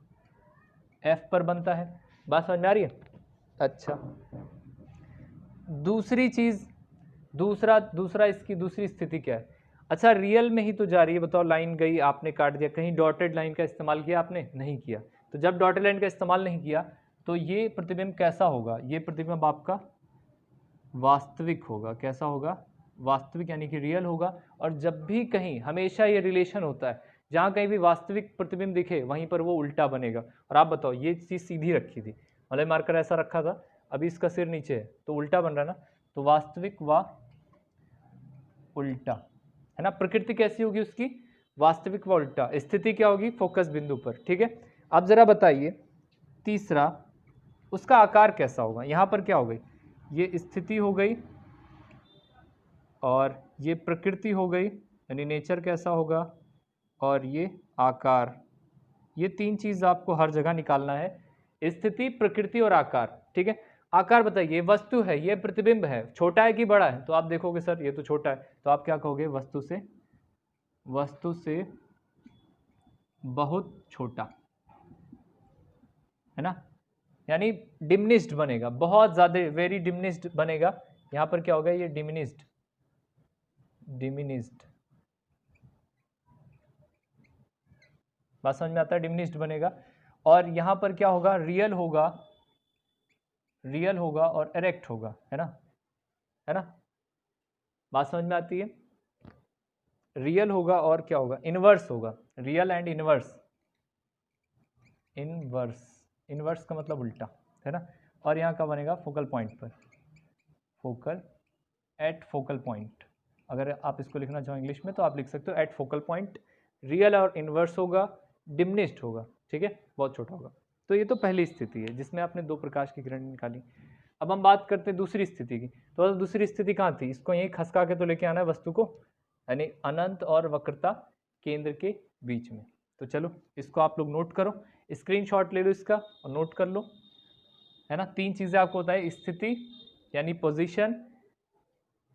F पर बनता है। बात समझ में आ रही है? अच्छा, दूसरी चीज, दूसरा इसकी दूसरी स्थिति क्या है। अच्छा, रियल में ही तो जा रही है, बताओ, लाइन गई, आपने काट दिया, कहीं डॉटेड लाइन का इस्तेमाल किया आपने, नहीं किया। तो जब डॉटेड लाइन का इस्तेमाल नहीं किया तो ये प्रतिबिंब कैसा होगा, ये प्रतिबिंब आपका वास्तविक होगा। कैसा होगा, वास्तविक, यानी कि रियल होगा। और जब भी कहीं, हमेशा ये रिलेशन होता है, जहाँ कहीं भी वास्तविक प्रतिबिंब दिखे वहीं पर वो उल्टा बनेगा। और आप बताओ, ये चीज़ सीधी रखी थी, मतलब मार्कर ऐसा रखा था, अभी इसका सिर नीचे है तो उल्टा बन रहा है ना, तो वास्तविक व उल्टा, है ना। प्रकृति कैसी होगी उसकी, वास्तविक व उल्टा। स्थिति क्या होगी, फोकस बिंदु पर, ठीक है। अब जरा बताइए तीसरा, उसका आकार कैसा होगा। यहाँ पर क्या हो गई, ये स्थिति हो गई और ये प्रकृति हो गई, यानी नेचर कैसा होगा, और ये आकार। ये तीन चीज़ आपको हर जगह निकालना है, स्थिति, प्रकृति और आकार, ठीक है। आकार बताइए, वस्तु है, ये प्रतिबिंब है, छोटा है कि बड़ा है, तो आप देखोगे सर ये तो छोटा है, तो आप क्या कहोगे, वस्तु से बहुत छोटा, है ना, यानी डिमिनिश्ड बनेगा, बहुत ज़्यादा, वेरी डिमिनिश्ड बनेगा। यहाँ पर क्या होगा, ये डिमिनिश्ड, बात समझ में आता है, डिमिनिश्ड बनेगा। और यहाँ पर क्या होगा, रियल होगा और एरेक्ट होगा, है ना, बात समझ में आती है। रियल होगा और क्या होगा, इनवर्स होगा, रियल एंड इनवर्स का मतलब उल्टा, है ना। और यहाँ का बनेगा फोकल पॉइंट पर, फोकल पॉइंट। अगर आप इसको लिखना चाहो इंग्लिश में तो आप लिख सकते हो एट फोकल पॉइंट। रियल और इनवर्स होगा, डिमिनिश्ड होगा, ठीक है, बहुत छोटा होगा। तो ये तो पहली स्थिति है जिसमें आपने दो प्रकाश की किरण निकाली। अब हम बात करते हैं दूसरी स्थिति की। तो दूसरी स्थिति कहाँ थी, इसको यहीं खसका के तो लेके आना है वस्तु को, यानी अनंत और वक्रता केंद्र के बीच में। तो चलो इसको आप लोग नोट करो, स्क्रीनशॉट ले लो इसका और नोट कर लो, है ना। तीन चीज़ें आपको होता है, स्थिति यानी पोजीशन,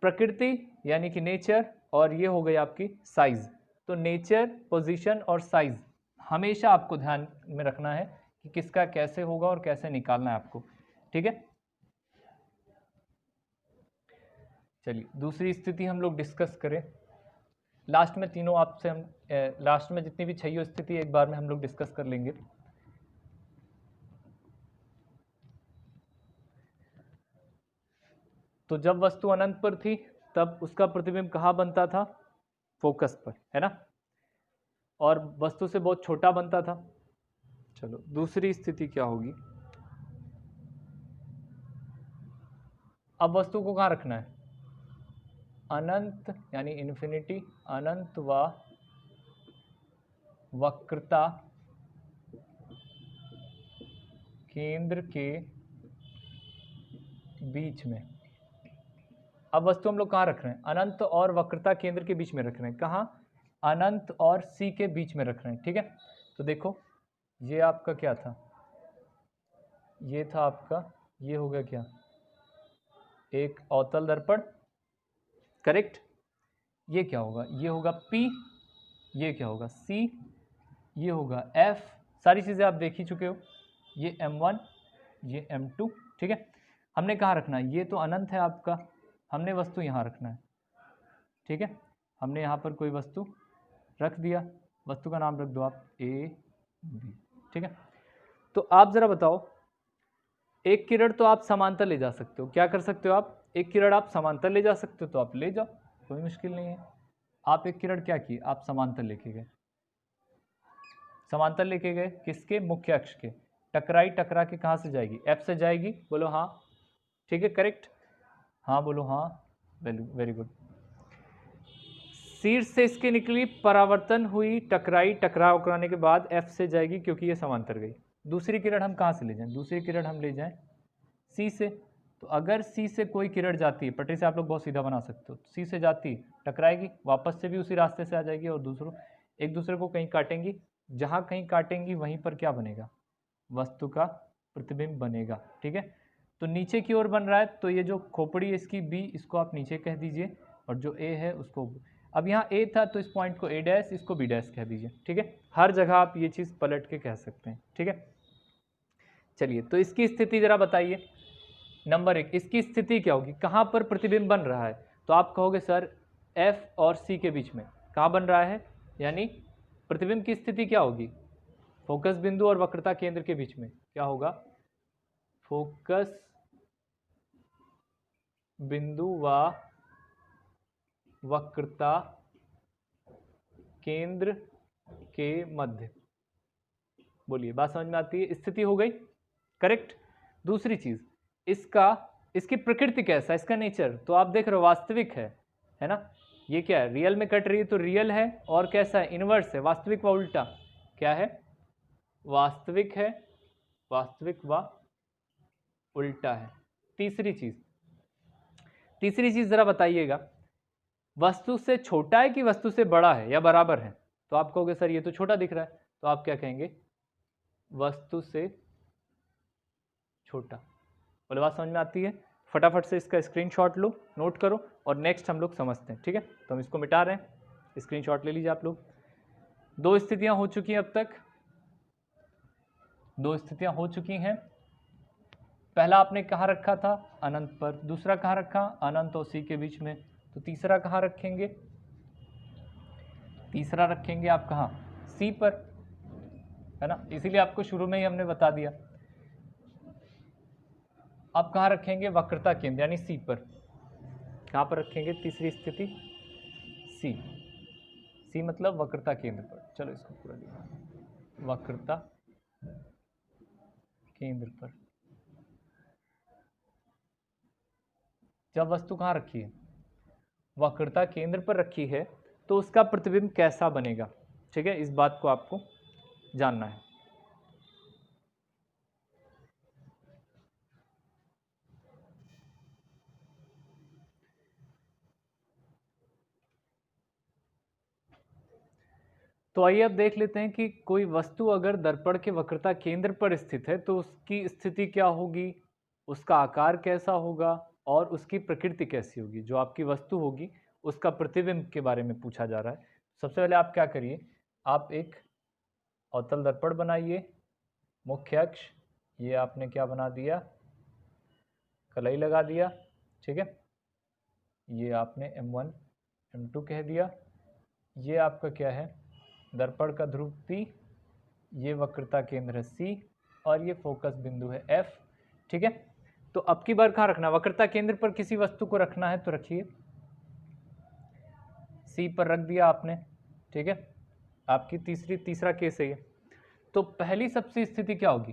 प्रकृति यानी कि नेचर, और ये हो गई आपकी साइज। तो नेचर, पोजीशन और साइज हमेशा आपको ध्यान में रखना है कि किसका कैसे होगा और कैसे निकालना है आपको, ठीक है। चलिए दूसरी स्थिति हम लोग डिस्कस करें। लास्ट में तीनों आपसे हम लास्ट में जितनी भी छह स्थिति एक बार में हम लोग डिस्कस कर लेंगे। तो जब वस्तु अनंत पर थी तब उसका प्रतिबिंब कहाँ बनता था? फोकस पर, है ना, और वस्तु से बहुत छोटा बनता था। चलो दूसरी स्थिति क्या होगी? अब वस्तु को कहाँ रखना है? अनंत यानी इन्फिनिटी, अनंत व वक्रता केंद्र के बीच में। अब वस्तु हम लोग कहाँ रख रहे हैं? अनंत और वक्रता केंद्र के बीच में रख रहे हैं। कहाँ? अनंत और सी के बीच में रख रहे हैं, ठीक है। तो देखो ये आपका क्या था? ये था आपका, ये हो गया क्या? एक अवतल दर्पण, करेक्ट। ये क्या होगा? ये होगा P, ये क्या होगा? C, ये होगा F। सारी चीज़ें आप देख ही चुके हो। ये M1, ये M2, ठीक है। हमने कहाँ रखना है? ये तो अनंत है आपका, हमने वस्तु यहाँ रखना है, ठीक है। हमने यहाँ पर कोई वस्तु रख दिया, वस्तु का नाम रख दो आप A, B, ठीक है। तो आप ज़रा बताओ, एक किरण तो आप समांतर ले जा सकते हो, क्या कर सकते हो आप? एक किरण आप समांतर ले जा सकते हो, तो आप ले जाओ, कोई मुश्किल नहीं है। आप एक किरण क्या की? आप समांतर लेके गए। समांतर लेके गए किसके? मुख्य अक्ष के। टकराई, टकरा के कहाँ से जाएगी? F से जाएगी, बोलो हाँ, ठीक है, करेक्ट, हाँ बोलो हाँ, वेरी गुड। शीर्ष से इसके निकली, परावर्तन हुई, टकराई, टकराने के बाद F से जाएगी क्योंकि ये समांतर गई। दूसरी किरण हम कहाँ से ले जाएं? दूसरी किरण हम ले जाएं C से। तो अगर C से कोई किरण जाती है, पटरी से आप लोग बहुत सीधा बना सकते हो, C से जाती, टकराएगी, वापस से भी उसी रास्ते से आ जाएगी और दूसरों एक दूसरे को कहीं काटेंगी, जहाँ कहीं काटेंगी वहीं पर क्या बनेगा? वस्तु का प्रतिबिंब बनेगा, ठीक है। तो नीचे की ओर बन रहा है, तो ये जो खोपड़ी है इसकी B, इसको आप नीचे कह दीजिए, और जो A है उसको, अब यहाँ A था तो इस पॉइंट को A डैश, इसको B डैश कह दीजिए, ठीक है। हर जगह आप ये चीज़ पलट के कह सकते हैं, ठीक है। चलिए तो इसकी स्थिति जरा बताइए। नंबर 1, इसकी स्थिति क्या होगी? कहाँ पर प्रतिबिंब बन रहा है? तो आप कहोगे सर F और C के बीच में। कहाँ बन रहा है? यानी प्रतिबिंब की स्थिति क्या होगी? फोकस बिंदु और वक्रता केंद्र के बीच में क्या होगा? फोकस बिंदु व वक्रता केंद्र के मध्य। बोलिए, बात समझ में आती है? स्थिति हो गई, करेक्ट। दूसरी चीज, इसकी प्रकृति कैसा है, इसका नेचर, तो आप देख रहे हो वास्तविक है ना। ये क्या है? रियल में कट रही है तो रियल है, और कैसा है? इनवर्स है, वास्तविक व उल्टा। क्या है? वास्तविक है, वास्तविक व उल्टा है। तीसरी चीज जरा बताइएगा, वस्तु से छोटा है कि वस्तु से बड़ा है या बराबर है? तो आप कहोगे सर ये तो छोटा दिख रहा है, तो आप क्या कहेंगे? वस्तु से छोटा। बोले बात समझ में आती है? फटाफट से इसका स्क्रीनशॉट लो, नोट करो, और नेक्स्ट हम लोग समझते हैं, ठीक है। तो हम इसको मिटा रहे हैं, स्क्रीनशॉट ले लीजिए आप लोग। दो स्थितियां हो चुकी हैं अब तक, दो स्थितियां हो चुकी हैं। पहला आपने कहाँ रखा था? अनंत पर। दूसरा कहाँ रखा? अनंत और सी के बीच में। तो तीसरा कहाँ रखेंगे? तीसरा रखेंगे आप कहाँ? सी पर, है ना, इसीलिए आपको शुरू में ही हमने बता दिया। आप कहाँ रखेंगे? वक्रता केंद्र यानी सी पर। कहाँ पर रखेंगे तीसरी स्थिति? सी। सी मतलब वक्रता केंद्र पर। चलो इसको पूरा लिखा, वक्रता केंद्र पर। जब वस्तु कहाँ रखी है? वक्रता केंद्र पर रखी है, तो उसका प्रतिबिंब कैसा बनेगा, ठीक है, इस बात को आपको जानना है। तो आइए अब देख लेते हैं कि कोई वस्तु अगर दर्पण के वक्रता केंद्र पर स्थित है तो उसकी स्थिति क्या होगी, उसका आकार कैसा होगा, और उसकी प्रकृति कैसी होगी। जो आपकी वस्तु होगी उसका प्रतिबिंब के बारे में पूछा जा रहा है। सबसे पहले आप क्या करिए, आप एक अवतल दर्पण बनाइए, मुख्य अक्ष, ये आपने क्या बना दिया, कलाई लगा दिया, ठीक है। ये आपने M1 M2 कह दिया। ये आपका क्या है, दर्पण का ध्रुव P, ये वक्रता केंद्र है C और ये फोकस बिंदु है F, ठीक है। तो अब की बार कहाँ रखना, वक्रता केंद्र पर किसी वस्तु को रखना है तो रखिए, C पर रख दिया आपने, ठीक है। आपकी तीसरा केस है ये। तो पहली सबसे स्थिति क्या होगी,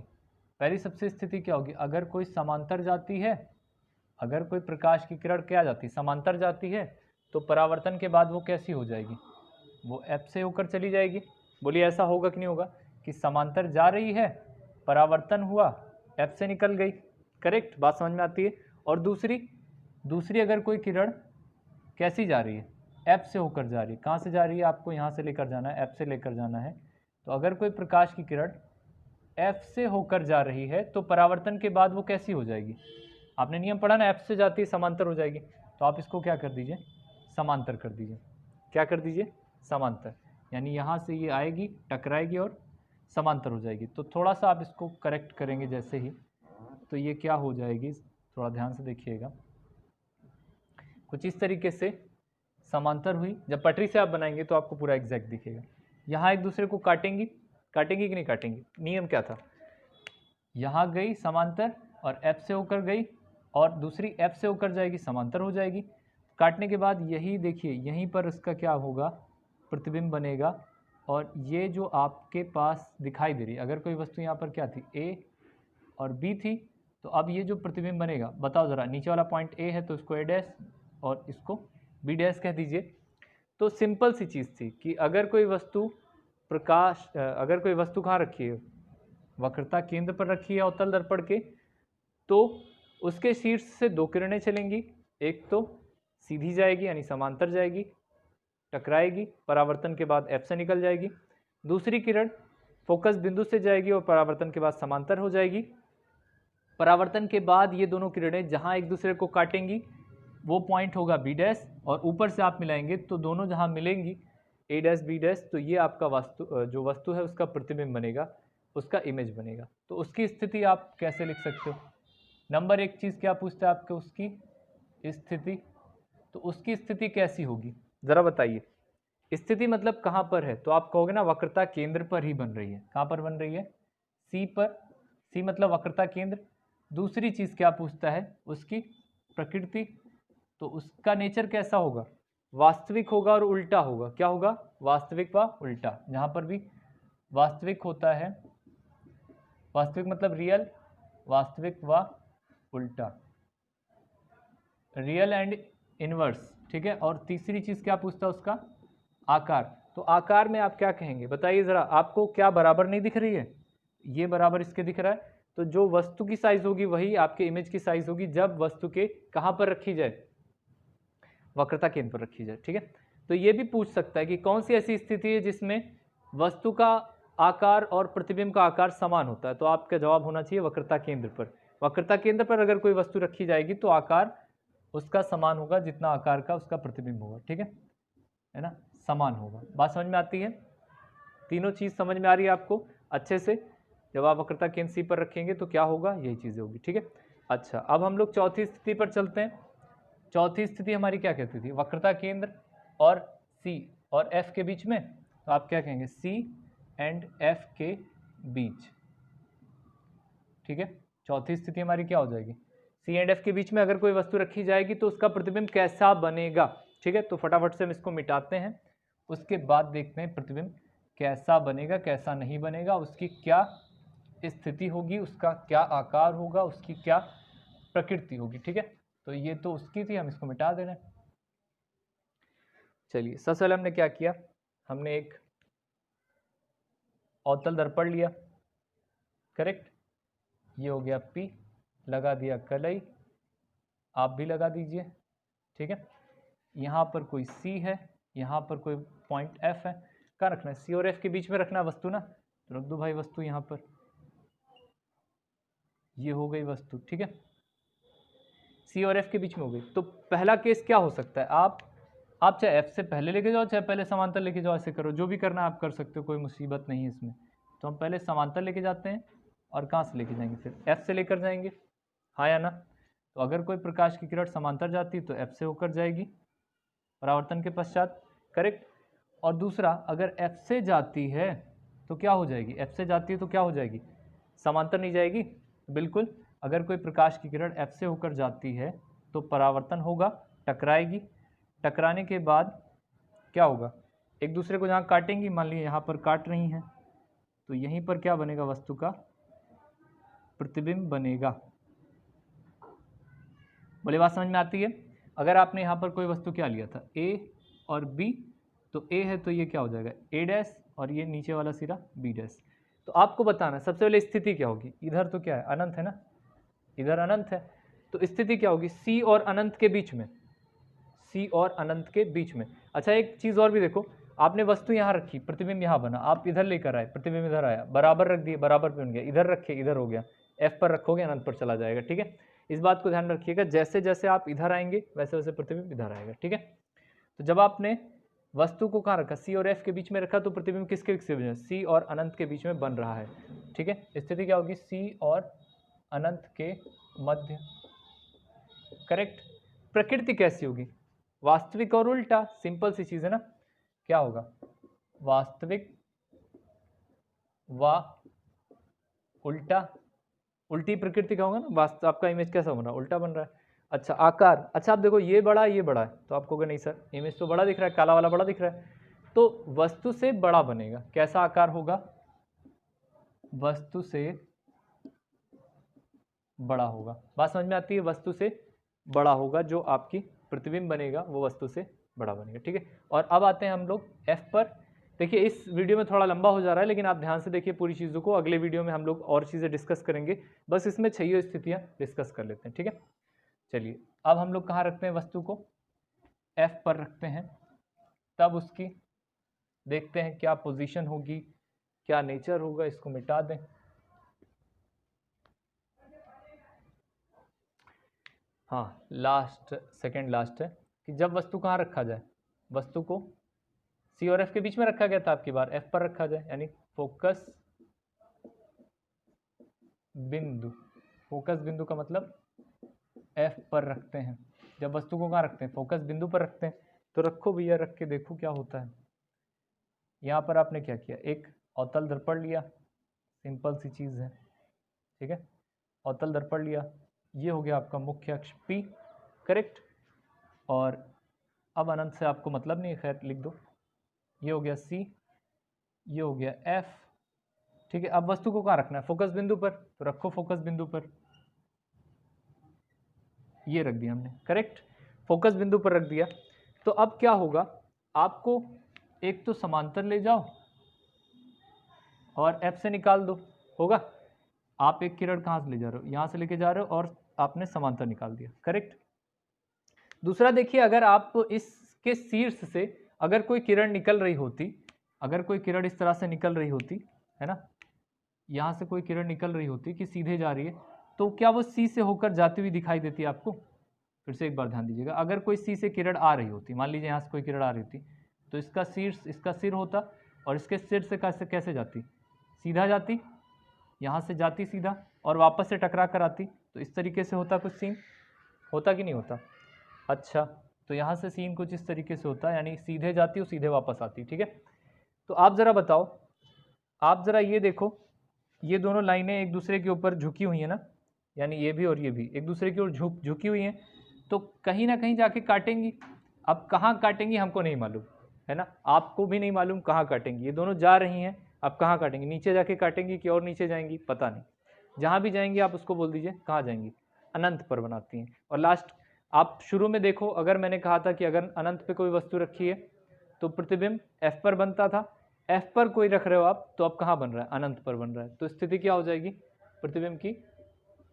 पहली सबसे स्थिति क्या होगी, अगर कोई समांतर जाती है, अगर कोई प्रकाश की किरण क्या जाती है, समांतर जाती है, तो परावर्तन के बाद वो कैसी हो जाएगी, वो F से होकर चली जाएगी। बोलिए ऐसा होगा कि नहीं होगा, कि समांतर जा रही है, परावर्तन हुआ, F से निकल गई, करेक्ट, बात समझ में आती है। और दूसरी अगर कोई किरण कैसी जा रही है, F से होकर जा रही है, कहाँ से जा रही है, आपको यहाँ से लेकर जाना है, F से लेकर जाना है। तो अगर कोई प्रकाश की किरण F से होकर जा रही है तो परावर्तन के बाद वो कैसी हो जाएगी, आपने नियम पढ़ा ना, F से जाती है समांतर हो जाएगी। तो आप इसको क्या कर दीजिए, समांतर कर दीजिए, क्या कर दीजिए, समांतर, यानी यहाँ से ये आएगी, टकराएगी और समांतर हो जाएगी। तो थोड़ा सा आप इसको करेक्ट करेंगे जैसे ही, तो ये क्या हो जाएगी, थोड़ा ध्यान से देखिएगा, कुछ इस तरीके से समांतर हुई। जब पटरी से आप बनाएंगे तो आपको पूरा एग्जैक्ट दिखेगा। यहाँ एक दूसरे को काटेंगी कि नहीं काटेंगी, नियम क्या था, यहाँ गई समांतर और F से होकर गई और दूसरी F से होकर जाएगी, समांतर हो जाएगी। काटने के बाद यही देखिए, यहीं पर इसका क्या होगा, प्रतिबिंब बनेगा। और ये जो आपके पास दिखाई दे रही है, अगर कोई वस्तु यहाँ पर क्या थी, A और B थी, तो अब ये जो प्रतिबिंब बनेगा, बताओ ज़रा, नीचे वाला पॉइंट A है तो इसको A डैश और इसको B डैश कह दीजिए। तो सिंपल सी चीज़ थी कि अगर कोई वस्तु कहाँ रखी है, वक्रता केंद्र पर रखी है अवतल दर्पण के, तो उसके शीर्ष से दो किरणें चलेंगी, एक तो सीधी जाएगी यानी समांतर जाएगी, टकराएगी, परावर्तन के बाद F से निकल जाएगी। दूसरी किरण फोकस बिंदु से जाएगी और परावर्तन के बाद समांतर हो जाएगी। परावर्तन के बाद ये दोनों किरणें जहां एक दूसरे को काटेंगी वो पॉइंट होगा B डैश, और ऊपर से आप मिलाएंगे तो दोनों जहां मिलेंगी A डैश B डैश, तो ये आपका जो वस्तु है उसका प्रतिबिंब बनेगा, उसका इमेज बनेगा। तो उसकी स्थिति आप कैसे लिख सकते हो, नंबर एक चीज़ क्या पूछता है आपको, उसकी स्थिति। तो उसकी स्थिति कैसी होगी ज़रा बताइए, स्थिति मतलब कहाँ पर है, तो आप कहोगे ना वक्रता केंद्र पर ही बन रही है। कहाँ पर बन रही है, C पर, C मतलब वक्रता केंद्र। दूसरी चीज़ क्या पूछता है, उसकी प्रकृति, तो उसका नेचर कैसा होगा, वास्तविक होगा और उल्टा होगा। क्या होगा, वास्तविक व उल्टा। जहाँ पर भी वास्तविक होता है, वास्तविक मतलब रियल, वास्तविक व उल्टा, रियल एंड इनवर्स, ठीक है। और तीसरी चीज़ क्या पूछता है, उसका आकार। तो आकार में आप क्या कहेंगे बताइए ज़रा, आपको क्या बराबर नहीं दिख रही है, ये बराबर इसके दिख रहा है, तो जो वस्तु की साइज होगी वही आपके इमेज की साइज होगी जब वस्तु के कहाँ पर रखी जाए, वक्रता केंद्र पर रखी जाए, ठीक है। तो ये भी पूछ सकता है कि कौन सी ऐसी स्थिति है जिसमें वस्तु का आकार और प्रतिबिंब का आकार समान होता है, तो आपका जवाब होना चाहिए वक्रता केंद्र पर। वक्रता केंद्र पर अगर कोई वस्तु रखी जाएगी तो आकार उसका समान होगा, जितना आकार का उसका प्रतिबिंब होगा, ठीक है ना, समान होगा। बात समझ में आती है, तीनों चीज़ समझ में आ रही है आपको अच्छे से। जब आप वक्रता केंद्र C पर रखेंगे तो क्या होगा, यही चीज़ें होगी, ठीक है। अच्छा, अब हम लोग चौथी स्थिति पर चलते हैं। चौथी स्थिति हमारी क्या कहती थी, वक्रता केंद्र और C और F के बीच में, तो आप क्या कहेंगे, C एंड F के बीच, ठीक है। चौथी स्थिति हमारी क्या हो जाएगी, C एंड F के बीच में अगर कोई वस्तु रखी जाएगी तो उसका प्रतिबिंब कैसा बनेगा, ठीक है। तो फटाफट से हम इसको मिटाते हैं, उसके बाद देखते हैं प्रतिबिंब कैसा बनेगा कैसा नहीं बनेगा, उसकी क्या स्थिति होगी, उसका क्या आकार होगा, उसकी क्या प्रकृति होगी, ठीक है। तो ये तो उसकी थी, हम इसको मिटा दे रहे हैं। चलिए सबसे पहले हमने क्या किया, हमने एक अवतल दर्पण लिया, करेक्ट, ये हो गया P, लगा दिया कलई, आप भी लगा दीजिए, ठीक है। यहाँ पर कोई C है, यहाँ पर कोई पॉइंट F है, कहाँ रखना है, C और F के बीच में रखना वस्तु ना, तो रख दो भाई वस्तु यहाँ पर, ये हो गई वस्तु, ठीक है, C और F के बीच में हो गई। तो पहला केस क्या हो सकता है, आप चाहे F से पहले लेके जाओ चाहे पहले समांतर लेके जाओ, ऐसे करो, जो भी करना आप कर सकते हो, कोई मुसीबत नहीं है इसमें। तो हम पहले समांतर लेके जाते हैं और कहाँ से लेके जाएंगे, फिर F से लेकर जाएंगे, हाँ या ना। तो अगर कोई प्रकाश की किरण समांतर जाती है तो F से होकर जाएगी परावर्तन के पश्चात, करेक्ट। और दूसरा, अगर F से जाती है तो क्या हो जाएगी, F से जाती है तो क्या हो जाएगी, समांतर नहीं जाएगी, बिल्कुल। अगर कोई प्रकाश की किरण F से होकर जाती है तो परावर्तन होगा, टकराएगी, टकराने के बाद क्या होगा, एक दूसरे को जहाँ काटेंगी, मान लीजिए यहाँ पर काट रही हैं, तो यहीं पर क्या बनेगा, वस्तु का प्रतिबिंब बनेगा। बोले बात समझ में आती है। अगर आपने यहाँ पर कोई वस्तु क्या लिया था, A और B, तो A है तो ये क्या हो जाएगा A' और ये नीचे वाला सिरा B'। तो आपको बताना सबसे पहले स्थिति क्या होगी, इधर तो क्या है अनंत है ना, इधर अनंत है, तो स्थिति क्या होगी C और अनंत के बीच में, C और अनंत के बीच में। अच्छा एक चीज़ और भी देखो, आपने वस्तु यहाँ रखी, प्रतिबिंब यहाँ बना, आप इधर लेकर आए, प्रतिबिंब इधर आया, बराबर रख दिए, बराबर पे बन गया, इधर रखे इधर हो गया, F पर रखोगे अनंत पर चला जाएगा, ठीक है। इस बात को ध्यान रखिएगा, जैसे जैसे आप इधर आएंगे वैसे वैसे प्रतिबिंब इधर आएगा, ठीक है। तो जब आपने वस्तु को कहाँ रखा, C और F के बीच में रखा, तो प्रतिबिंब किसके बीच में, C और अनंत के बीच में बन रहा है, ठीक है। स्थिति क्या होगी, C और अनंत के मध्य, करेक्ट। प्रकृति कैसी होगी, वास्तविक और उल्टा, सिंपल सी चीज है ना, क्या होगा, वास्तविक व उल्टा, उल्टी प्रकृति का होगा ना, वास्तव आपका इमेज कैसा बन रहा है, उल्टा बन रहा है। अच्छा आकार, अच्छा आप देखो ये बड़ा है ये बड़ा है, तो आपको कहोगे नहीं सर इमेज तो बड़ा दिख रहा है, काला वाला बड़ा दिख रहा है, तो वस्तु से बड़ा बनेगा, कैसा आकार होगा, वस्तु से बड़ा होगा। बात समझ में आती है, वस्तु से बड़ा होगा, जो आपकी प्रतिबिंब बनेगा वो वस्तु से बड़ा बनेगा, ठीक है। और अब आते हैं हम लोग F पर। देखिए इस वीडियो में थोड़ा लंबा हो जा रहा है, लेकिन आप ध्यान से देखिए पूरी चीज़ों को, अगले वीडियो में हम लोग और चीज़ें डिस्कस करेंगे, बस इसमें 6 स्थितियाँ डिस्कस कर लेते हैं, ठीक है। चलिए अब हम लोग कहाँ रखते हैं वस्तु को, F पर रखते हैं, तब उसकी देखते हैं क्या पोजीशन होगी, क्या नेचर होगा, इसको मिटा दें। हाँ लास्ट, सेकंड लास्ट है कि जब वस्तु कहाँ रखा जाए, वस्तु को C और F के बीच में रखा गया था, आपकी बार F पर रखा जाए, यानी फोकस बिंदु, फोकस बिंदु का मतलब F पर रखते हैं। जब वस्तु को कहाँ रखते हैं, फोकस बिंदु पर रखते हैं, तो रखो भैया, रख के देखो क्या होता है। यहाँ पर आपने क्या किया, एक अवतल दर्पण लिया, सिंपल सी चीज़ है, ठीक है, अवतल दर्पण लिया, ये हो गया आपका मुख्य अक्ष P, करेक्ट। और अब अनंत से आपको मतलब नहीं है, खैर लिख दो, ये हो गया C, ये हो गया F, ठीक है। अब वस्तु को कहाँ रखना है, फोकस बिंदु पर, तो रखो फोकस बिंदु पर, ये रख दिया हमने, करेक्ट, फोकस बिंदु पर रख दिया। तो अब क्या होगा, आपको एक तो समांतर ले जाओ और F से निकाल दो, होगा। आप एक किरण कहाँ से ले जा रहे हो, यहाँ से लेके जा रहे हो, और आपने समांतर निकाल दिया, करेक्ट। दूसरा देखिए, अगर आप इसके शीर्ष से अगर कोई किरण निकल रही होती, अगर कोई किरण इस तरह से निकल रही होती है ना, यहाँ से कोई किरण निकल रही होती कि सीधे जा रही है, तो क्या वो C से होकर जाती हुई दिखाई देती है आपको। फिर से एक बार ध्यान दीजिएगा, अगर कोई C से किरण आ रही होती, मान लीजिए यहाँ से कोई किरण आ रही होती, तो इसका शीर्ष, इसका सिर होता, और इसके सिर से कैसे जाती, सीधा जाती, यहाँ से जाती सीधा और वापस से टकरा कर आती, तो इस तरीके से होता कुछ सीन, होता कि नहीं होता। अच्छा तो यहाँ से सीन कुछ इस तरीके से होता है, यानी सीधे जाती और सीधे वापस आती, ठीक है। तो आप ज़रा बताओ, आप ज़रा ये देखो, ये दोनों लाइनें एक दूसरे के ऊपर झुकी हुई हैं ना, यानी ये भी और ये भी एक दूसरे की ओर झुकी हुई हैं, तो कहीं ना कहीं जाके काटेंगी। अब कहाँ काटेंगी हमको नहीं मालूम है ना, आपको भी नहीं मालूम कहाँ काटेंगी, ये दोनों जा रही हैं, अब कहाँ काटेंगी, नीचे जाके काटेंगी कि और नीचे जाएंगी, पता नहीं। जहाँ भी जाएंगी आप उसको बोल दीजिए कहाँ जाएंगी, अनंत पर बनाती हैं। और लास्ट आप शुरू में देखो, अगर मैंने कहा था कि अगर अनंत पे कोई वस्तु रखी है तो प्रतिबिंब F पर बनता था, F पर कोई रख रहे हो आप, तो अब कहाँ बन रहा है, अनंत पर बन रहा है, तो स्थिति क्या हो जाएगी, प्रतिबिंब की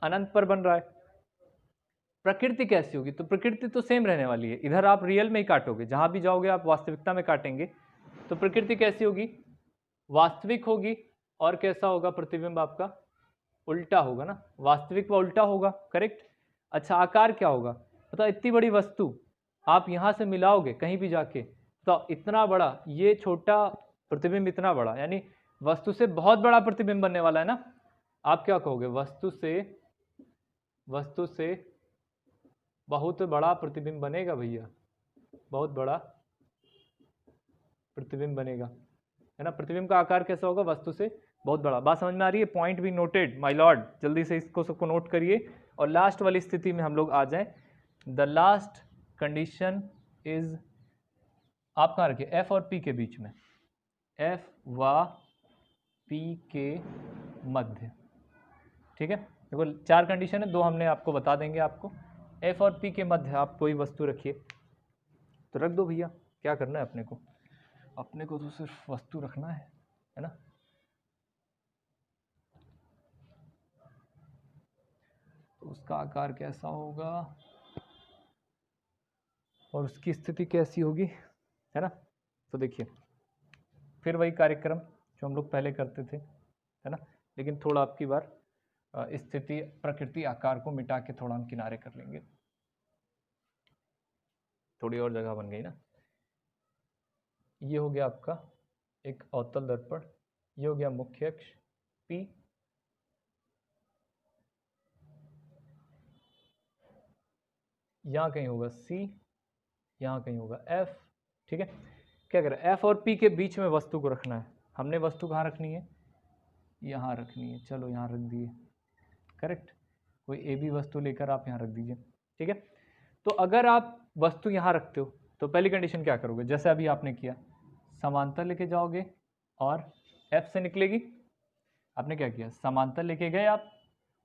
अनंत पर बन रहा है। प्रकृति कैसी होगी, तो प्रकृति तो सेम रहने वाली है, इधर आप रियल में ही काटोगे, जहाँ भी जाओगे आप वास्तविकता में काटेंगे, तो प्रकृति कैसी होगी, वास्तविक होगी। और कैसा होगा प्रतिबिंब आपका, उल्टा होगा ना, वास्तविक व उल्टा होगा, करेक्ट। अच्छा आकार क्या होगा, मतलब इतनी बड़ी वस्तु आप यहाँ से मिलाओगे कहीं भी जाके, तो इतना बड़ा, ये छोटा प्रतिबिंब इतना बड़ा, यानी वस्तु से बहुत बड़ा प्रतिबिंब बनने वाला है ना, आप क्या कहोगे? वस्तु से बहुत बड़ा प्रतिबिंब बनेगा भैया, बहुत बड़ा प्रतिबिंब बनेगा, है ना। प्रतिबिंब का आकार कैसा होगा? वस्तु से बहुत बड़ा। बात समझ में आ रही है? पॉइंट भी नोटेड माय लॉर्ड, जल्दी से इसको सबको नोट करिए। और लास्ट वाली स्थिति में हम लोग आ जाएं। द लास्ट कंडीशन इज, आप कहाँ रखिए? एफ और पी के बीच में, एफ व पी के मध्य, ठीक है। देखो 4 कंडीशन है, 2 हमने आपको बता देंगे आपको। एफ और पी के मध्य आप कोई वस्तु रखिए, तो रख दो भैया, क्या करना है अपने को? अपने को तो सिर्फ वस्तु रखना है ना। तो उसका आकार कैसा होगा और उसकी स्थिति कैसी होगी, है ना। तो देखिए फिर वही कार्यक्रम जो हम लोग पहले करते थे, है ना, लेकिन थोड़ा आपकी बार स्थिति, प्रकृति, आकार को मिटा के थोड़ा हम किनारे कर लेंगे, थोड़ी और जगह बन गई ना। ये हो गया आपका एक अवतल दर्पण, ये हो गया मुख्य अक्ष P, यहाँ कहीं होगा C, यहाँ कहीं होगा F, ठीक है। क्या करें? F और P के बीच में वस्तु को रखना है। हमने वस्तु कहाँ रखनी है? यहाँ रखनी है। चलो यहाँ रख दिए, करेक्ट। कोई ए बी वस्तु लेकर आप यहाँ रख दीजिए, ठीक है। तो अगर आप वस्तु यहाँ रखते हो तो पहली कंडीशन क्या करोगे? जैसे अभी आपने किया, समांतर लेके जाओगे और F से निकलेगी। आपने क्या किया? समांतर लेके गए आप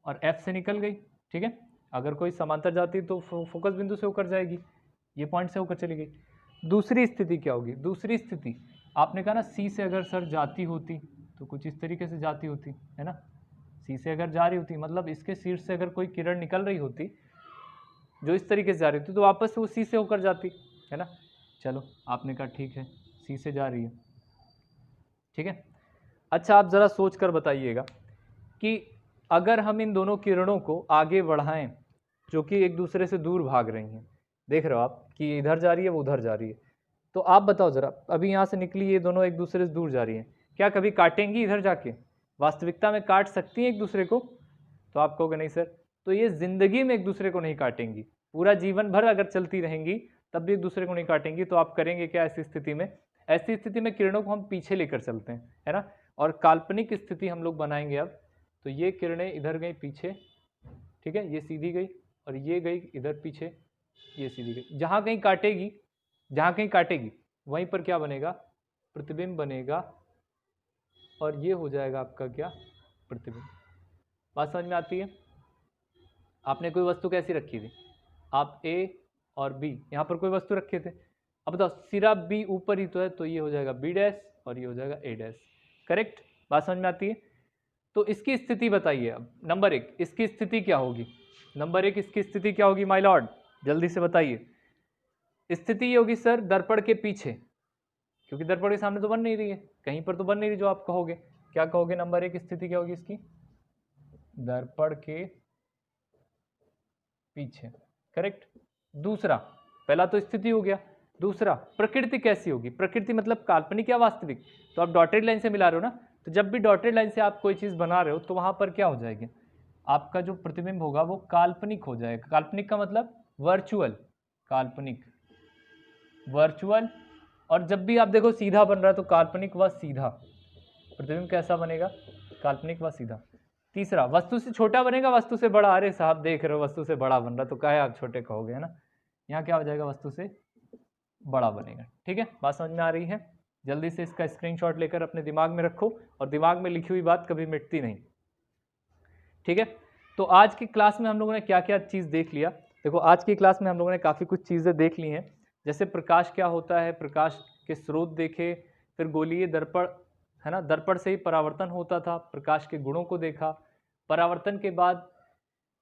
और F से निकल गई, ठीक है। अगर कोई समांतर जाती तो फोकस बिंदु से होकर जाएगी, ये पॉइंट से होकर चली गई। दूसरी स्थिति क्या होगी? दूसरी स्थिति आपने कहा ना, C से अगर सर जाती होती तो कुछ इस तरीके से जाती होती, है ना। C से अगर जा रही होती मतलब इसके शीर्ष से अगर कोई किरण निकल रही होती जो इस तरीके से जा रही थी तो वापस वो C से होकर जाती, है ना। चलो आपने कहा ठीक है, C से जा रही है, ठीक है। अच्छा आप ज़रा सोच कर बताइएगा कि अगर हम इन दोनों किरणों को आगे बढ़ाएं जो कि एक दूसरे से दूर भाग रही हैं, देख रहे हो आप कि ये इधर जा रही है, वो उधर जा रही है, तो आप बताओ ज़रा, अभी यहाँ से निकली ये दोनों एक दूसरे से दूर जा रही हैं, क्या कभी काटेंगी इधर जाके? वास्तविकता में काट सकती हैं एक दूसरे को? तो आप कहोगे नहीं सर। तो ये ज़िंदगी में एक दूसरे को नहीं काटेंगी, पूरा जीवन भर अगर चलती रहेंगी तब भी एक दूसरे को नहीं काटेंगी। तो आप करेंगे क्या ऐसी स्थिति में? ऐसी स्थिति में किरणों को हम पीछे लेकर चलते हैं, है ना, और काल्पनिक स्थिति हम लोग बनाएंगे अब। तो ये किरणें इधर गई पीछे, ठीक है, ये सीधी गई और ये गई इधर पीछे, ये सीधी गई। जहाँ कहीं काटेगी वहीं पर क्या बनेगा? प्रतिबिंब बनेगा, और ये हो जाएगा आपका क्या? प्रतिबिंब। बात समझ में आती है? आपने कोई वस्तु कैसी रखी थी? आप A और B यहाँ पर कोई वस्तु रखे थे। अब बताओ सिरा B ऊपर ही तो है, तो ये हो जाएगा B डैश और ये हो जाएगा A डैश, करेक्ट। बात समझ में आती है? तो इसकी स्थिति बताइए अब। नंबर 1 इसकी स्थिति क्या होगी? नंबर 1 इसकी स्थिति क्या होगी माय लॉर्ड? जल्दी से बताइए। स्थिति ये होगी सर दर्पण के पीछे, क्योंकि दर्पण के सामने तो बन नहीं रही है, कहीं पर तो बन नहीं रही। जो आप कहोगे, क्या कहोगे? नंबर 1 स्थिति क्या होगी इसकी? दर्पण के पीछे, करेक्ट। दूसरा, पहला तो स्थिति हो गया, दूसरा प्रकृति कैसी होगी? प्रकृति मतलब काल्पनिक या वास्तविक? तो आप डॉटेड लाइन से मिला रहे हो ना, तो जब भी डॉटेड लाइन से आप कोई चीज़ बना रहे हो तो वहाँ पर क्या हो जाएगी? आपका जो प्रतिबिंब होगा वो काल्पनिक हो जाएगा। काल्पनिक का मतलब वर्चुअल, काल्पनिक वर्चुअल। और जब भी आप देखो सीधा बन रहा है तो काल्पनिक व सीधा, प्रतिबिंब कैसा बनेगा? काल्पनिक व सीधा। तीसरा, वस्तु से छोटा बनेगा, वस्तु से बड़ा। अरे साहब देख रहे हो वस्तु से बड़ा बन रहा, तो काहे आप छोटे कहोगे, है ना। यहाँ क्या हो जाएगा? वस्तु से बड़ा बनेगा, ठीक है। बात समझ में आ रही है? जल्दी से इसका स्क्रीनशॉट लेकर अपने दिमाग में रखो, और दिमाग में लिखी हुई बात कभी मिटती नहीं, ठीक है। तो आज की क्लास में हम लोगों ने क्या क्या चीज़ देख लिया? देखो आज की क्लास में हम लोगों ने काफ़ी कुछ चीज़ें देख ली हैं, जैसे प्रकाश क्या होता है, प्रकाश के स्रोत देखे, फिर गोलीय दर्पण, है ना, दर्पण से ही परावर्तन होता था, प्रकाश के गुणों को देखा। परावर्तन के बाद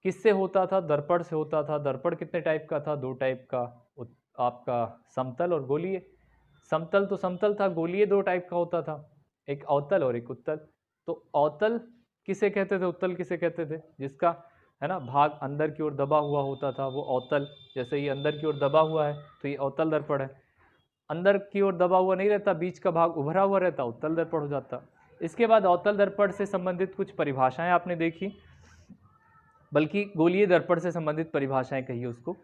किससे होता था? दर्पण से होता था। दर्पण कितने टाइप का था? 2 टाइप का, आपका समतल और गोलीय। समतल तो समतल था, गोलीय 2 टाइप का होता था, एक अवतल और एक उत्तल। तो अवतल किसे कहते थे, उत्तल किसे कहते थे? जिसका, है ना, भाग अंदर की ओर दबा हुआ होता था वो अवतल। जैसे ये अंदर की ओर दबा हुआ है तो ये अवतल दर्पण है। अंदर की ओर दबा हुआ नहीं रहता, बीच का भाग उभरा हुआ रहता, उत्तल दर्पण हो जाता। इसके बाद अवतल दर्पण से संबंधित कुछ परिभाषाएं आपने देखी, बल्कि गोलीय दर्पण से संबंधित परिभाषाएं कहिए उसको,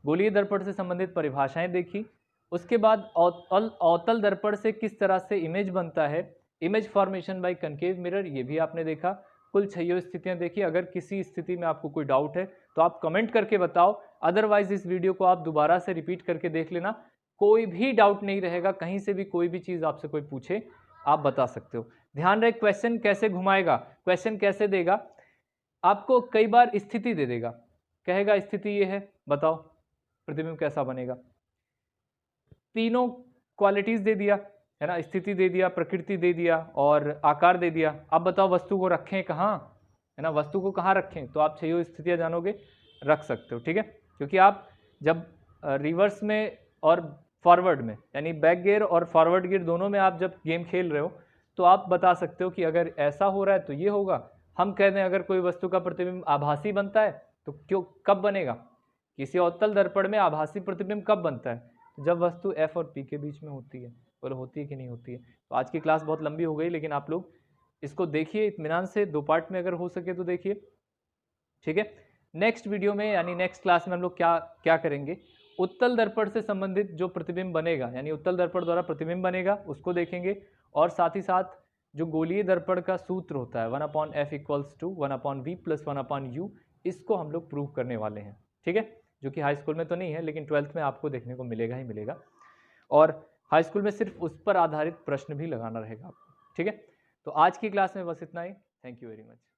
गोलीय दर्पण से संबंधित परिभाषाएं देखी। उसके बाद अवतल दर्पण से किस तरह से इमेज बनता है, image formation by concave mirror, ये भी आपने देखा। कुल 6 स्थितियां देखी। अगर किसी स्थिति में आपको कोई डाउट है तो आप कमेंट करके बताओ, अदरवाइज इस वीडियो को आप दोबारा से रिपीट करके देख लेना, कोई भी डाउट नहीं रहेगा। कहीं से भी कोई भी चीज़ आपसे कोई पूछे आप बता सकते हो। ध्यान रहे, क्वेश्चन कैसे घुमाएगा, क्वेश्चन कैसे देगा, आपको कई बार स्थिति दे देगा, कहेगा स्थिति ये है, बताओ प्रतिबिंब कैसा बनेगा। तीनों क्वालिटीज दे दिया है ना, स्थिति दे दिया, प्रकृति दे दिया और आकार दे दिया। अब बताओ वस्तु को रखें कहाँ, है ना, वस्तु को कहाँ रखें, तो आप 6 स्थितियां जानोगे, रख सकते हो। ठीक है, क्योंकि आप जब रिवर्स में और फॉरवर्ड में, यानी बैक गियर और फॉरवर्ड गियर दोनों में आप जब गेम खेल रहे हो तो आप बता सकते हो कि अगर ऐसा हो रहा है तो ये होगा। हम कह दें अगर कोई वस्तु का प्रतिबिंब आभासी बनता है तो क्यों, कब बनेगा, किसी अवतल दर्पण में आभासी प्रतिबिंब कब बनता है, जब वस्तु F और P के बीच में होती है। बोलो होती है कि नहीं होती है। तो आज की क्लास बहुत लंबी हो गई, लेकिन आप लोग इसको देखिए इत्मीनान से, 2 पार्ट में अगर हो सके तो देखिए। ठीक है, नेक्स्ट वीडियो में यानी नेक्स्ट क्लास में हम लोग क्या क्या करेंगे, उत्तल दर्पण से संबंधित जो प्रतिबिंब बनेगा, यानी उत्तल दर्पण द्वारा प्रतिबिंब बनेगा उसको देखेंगे, और साथ ही साथ जो गोलीय दर्पण का सूत्र होता है 1/f = 1/v + 1/u, इसको हम लोग प्रूव करने वाले हैं। ठीक है, जो कि हाई स्कूल में तो नहीं है, लेकिन 12th में आपको देखने को मिलेगा ही मिलेगा, और हाई स्कूल में सिर्फ उस पर आधारित प्रश्न भी लगाना रहेगा आपको। ठीक है, तो आज की क्लास में बस इतना ही। Thank you very much.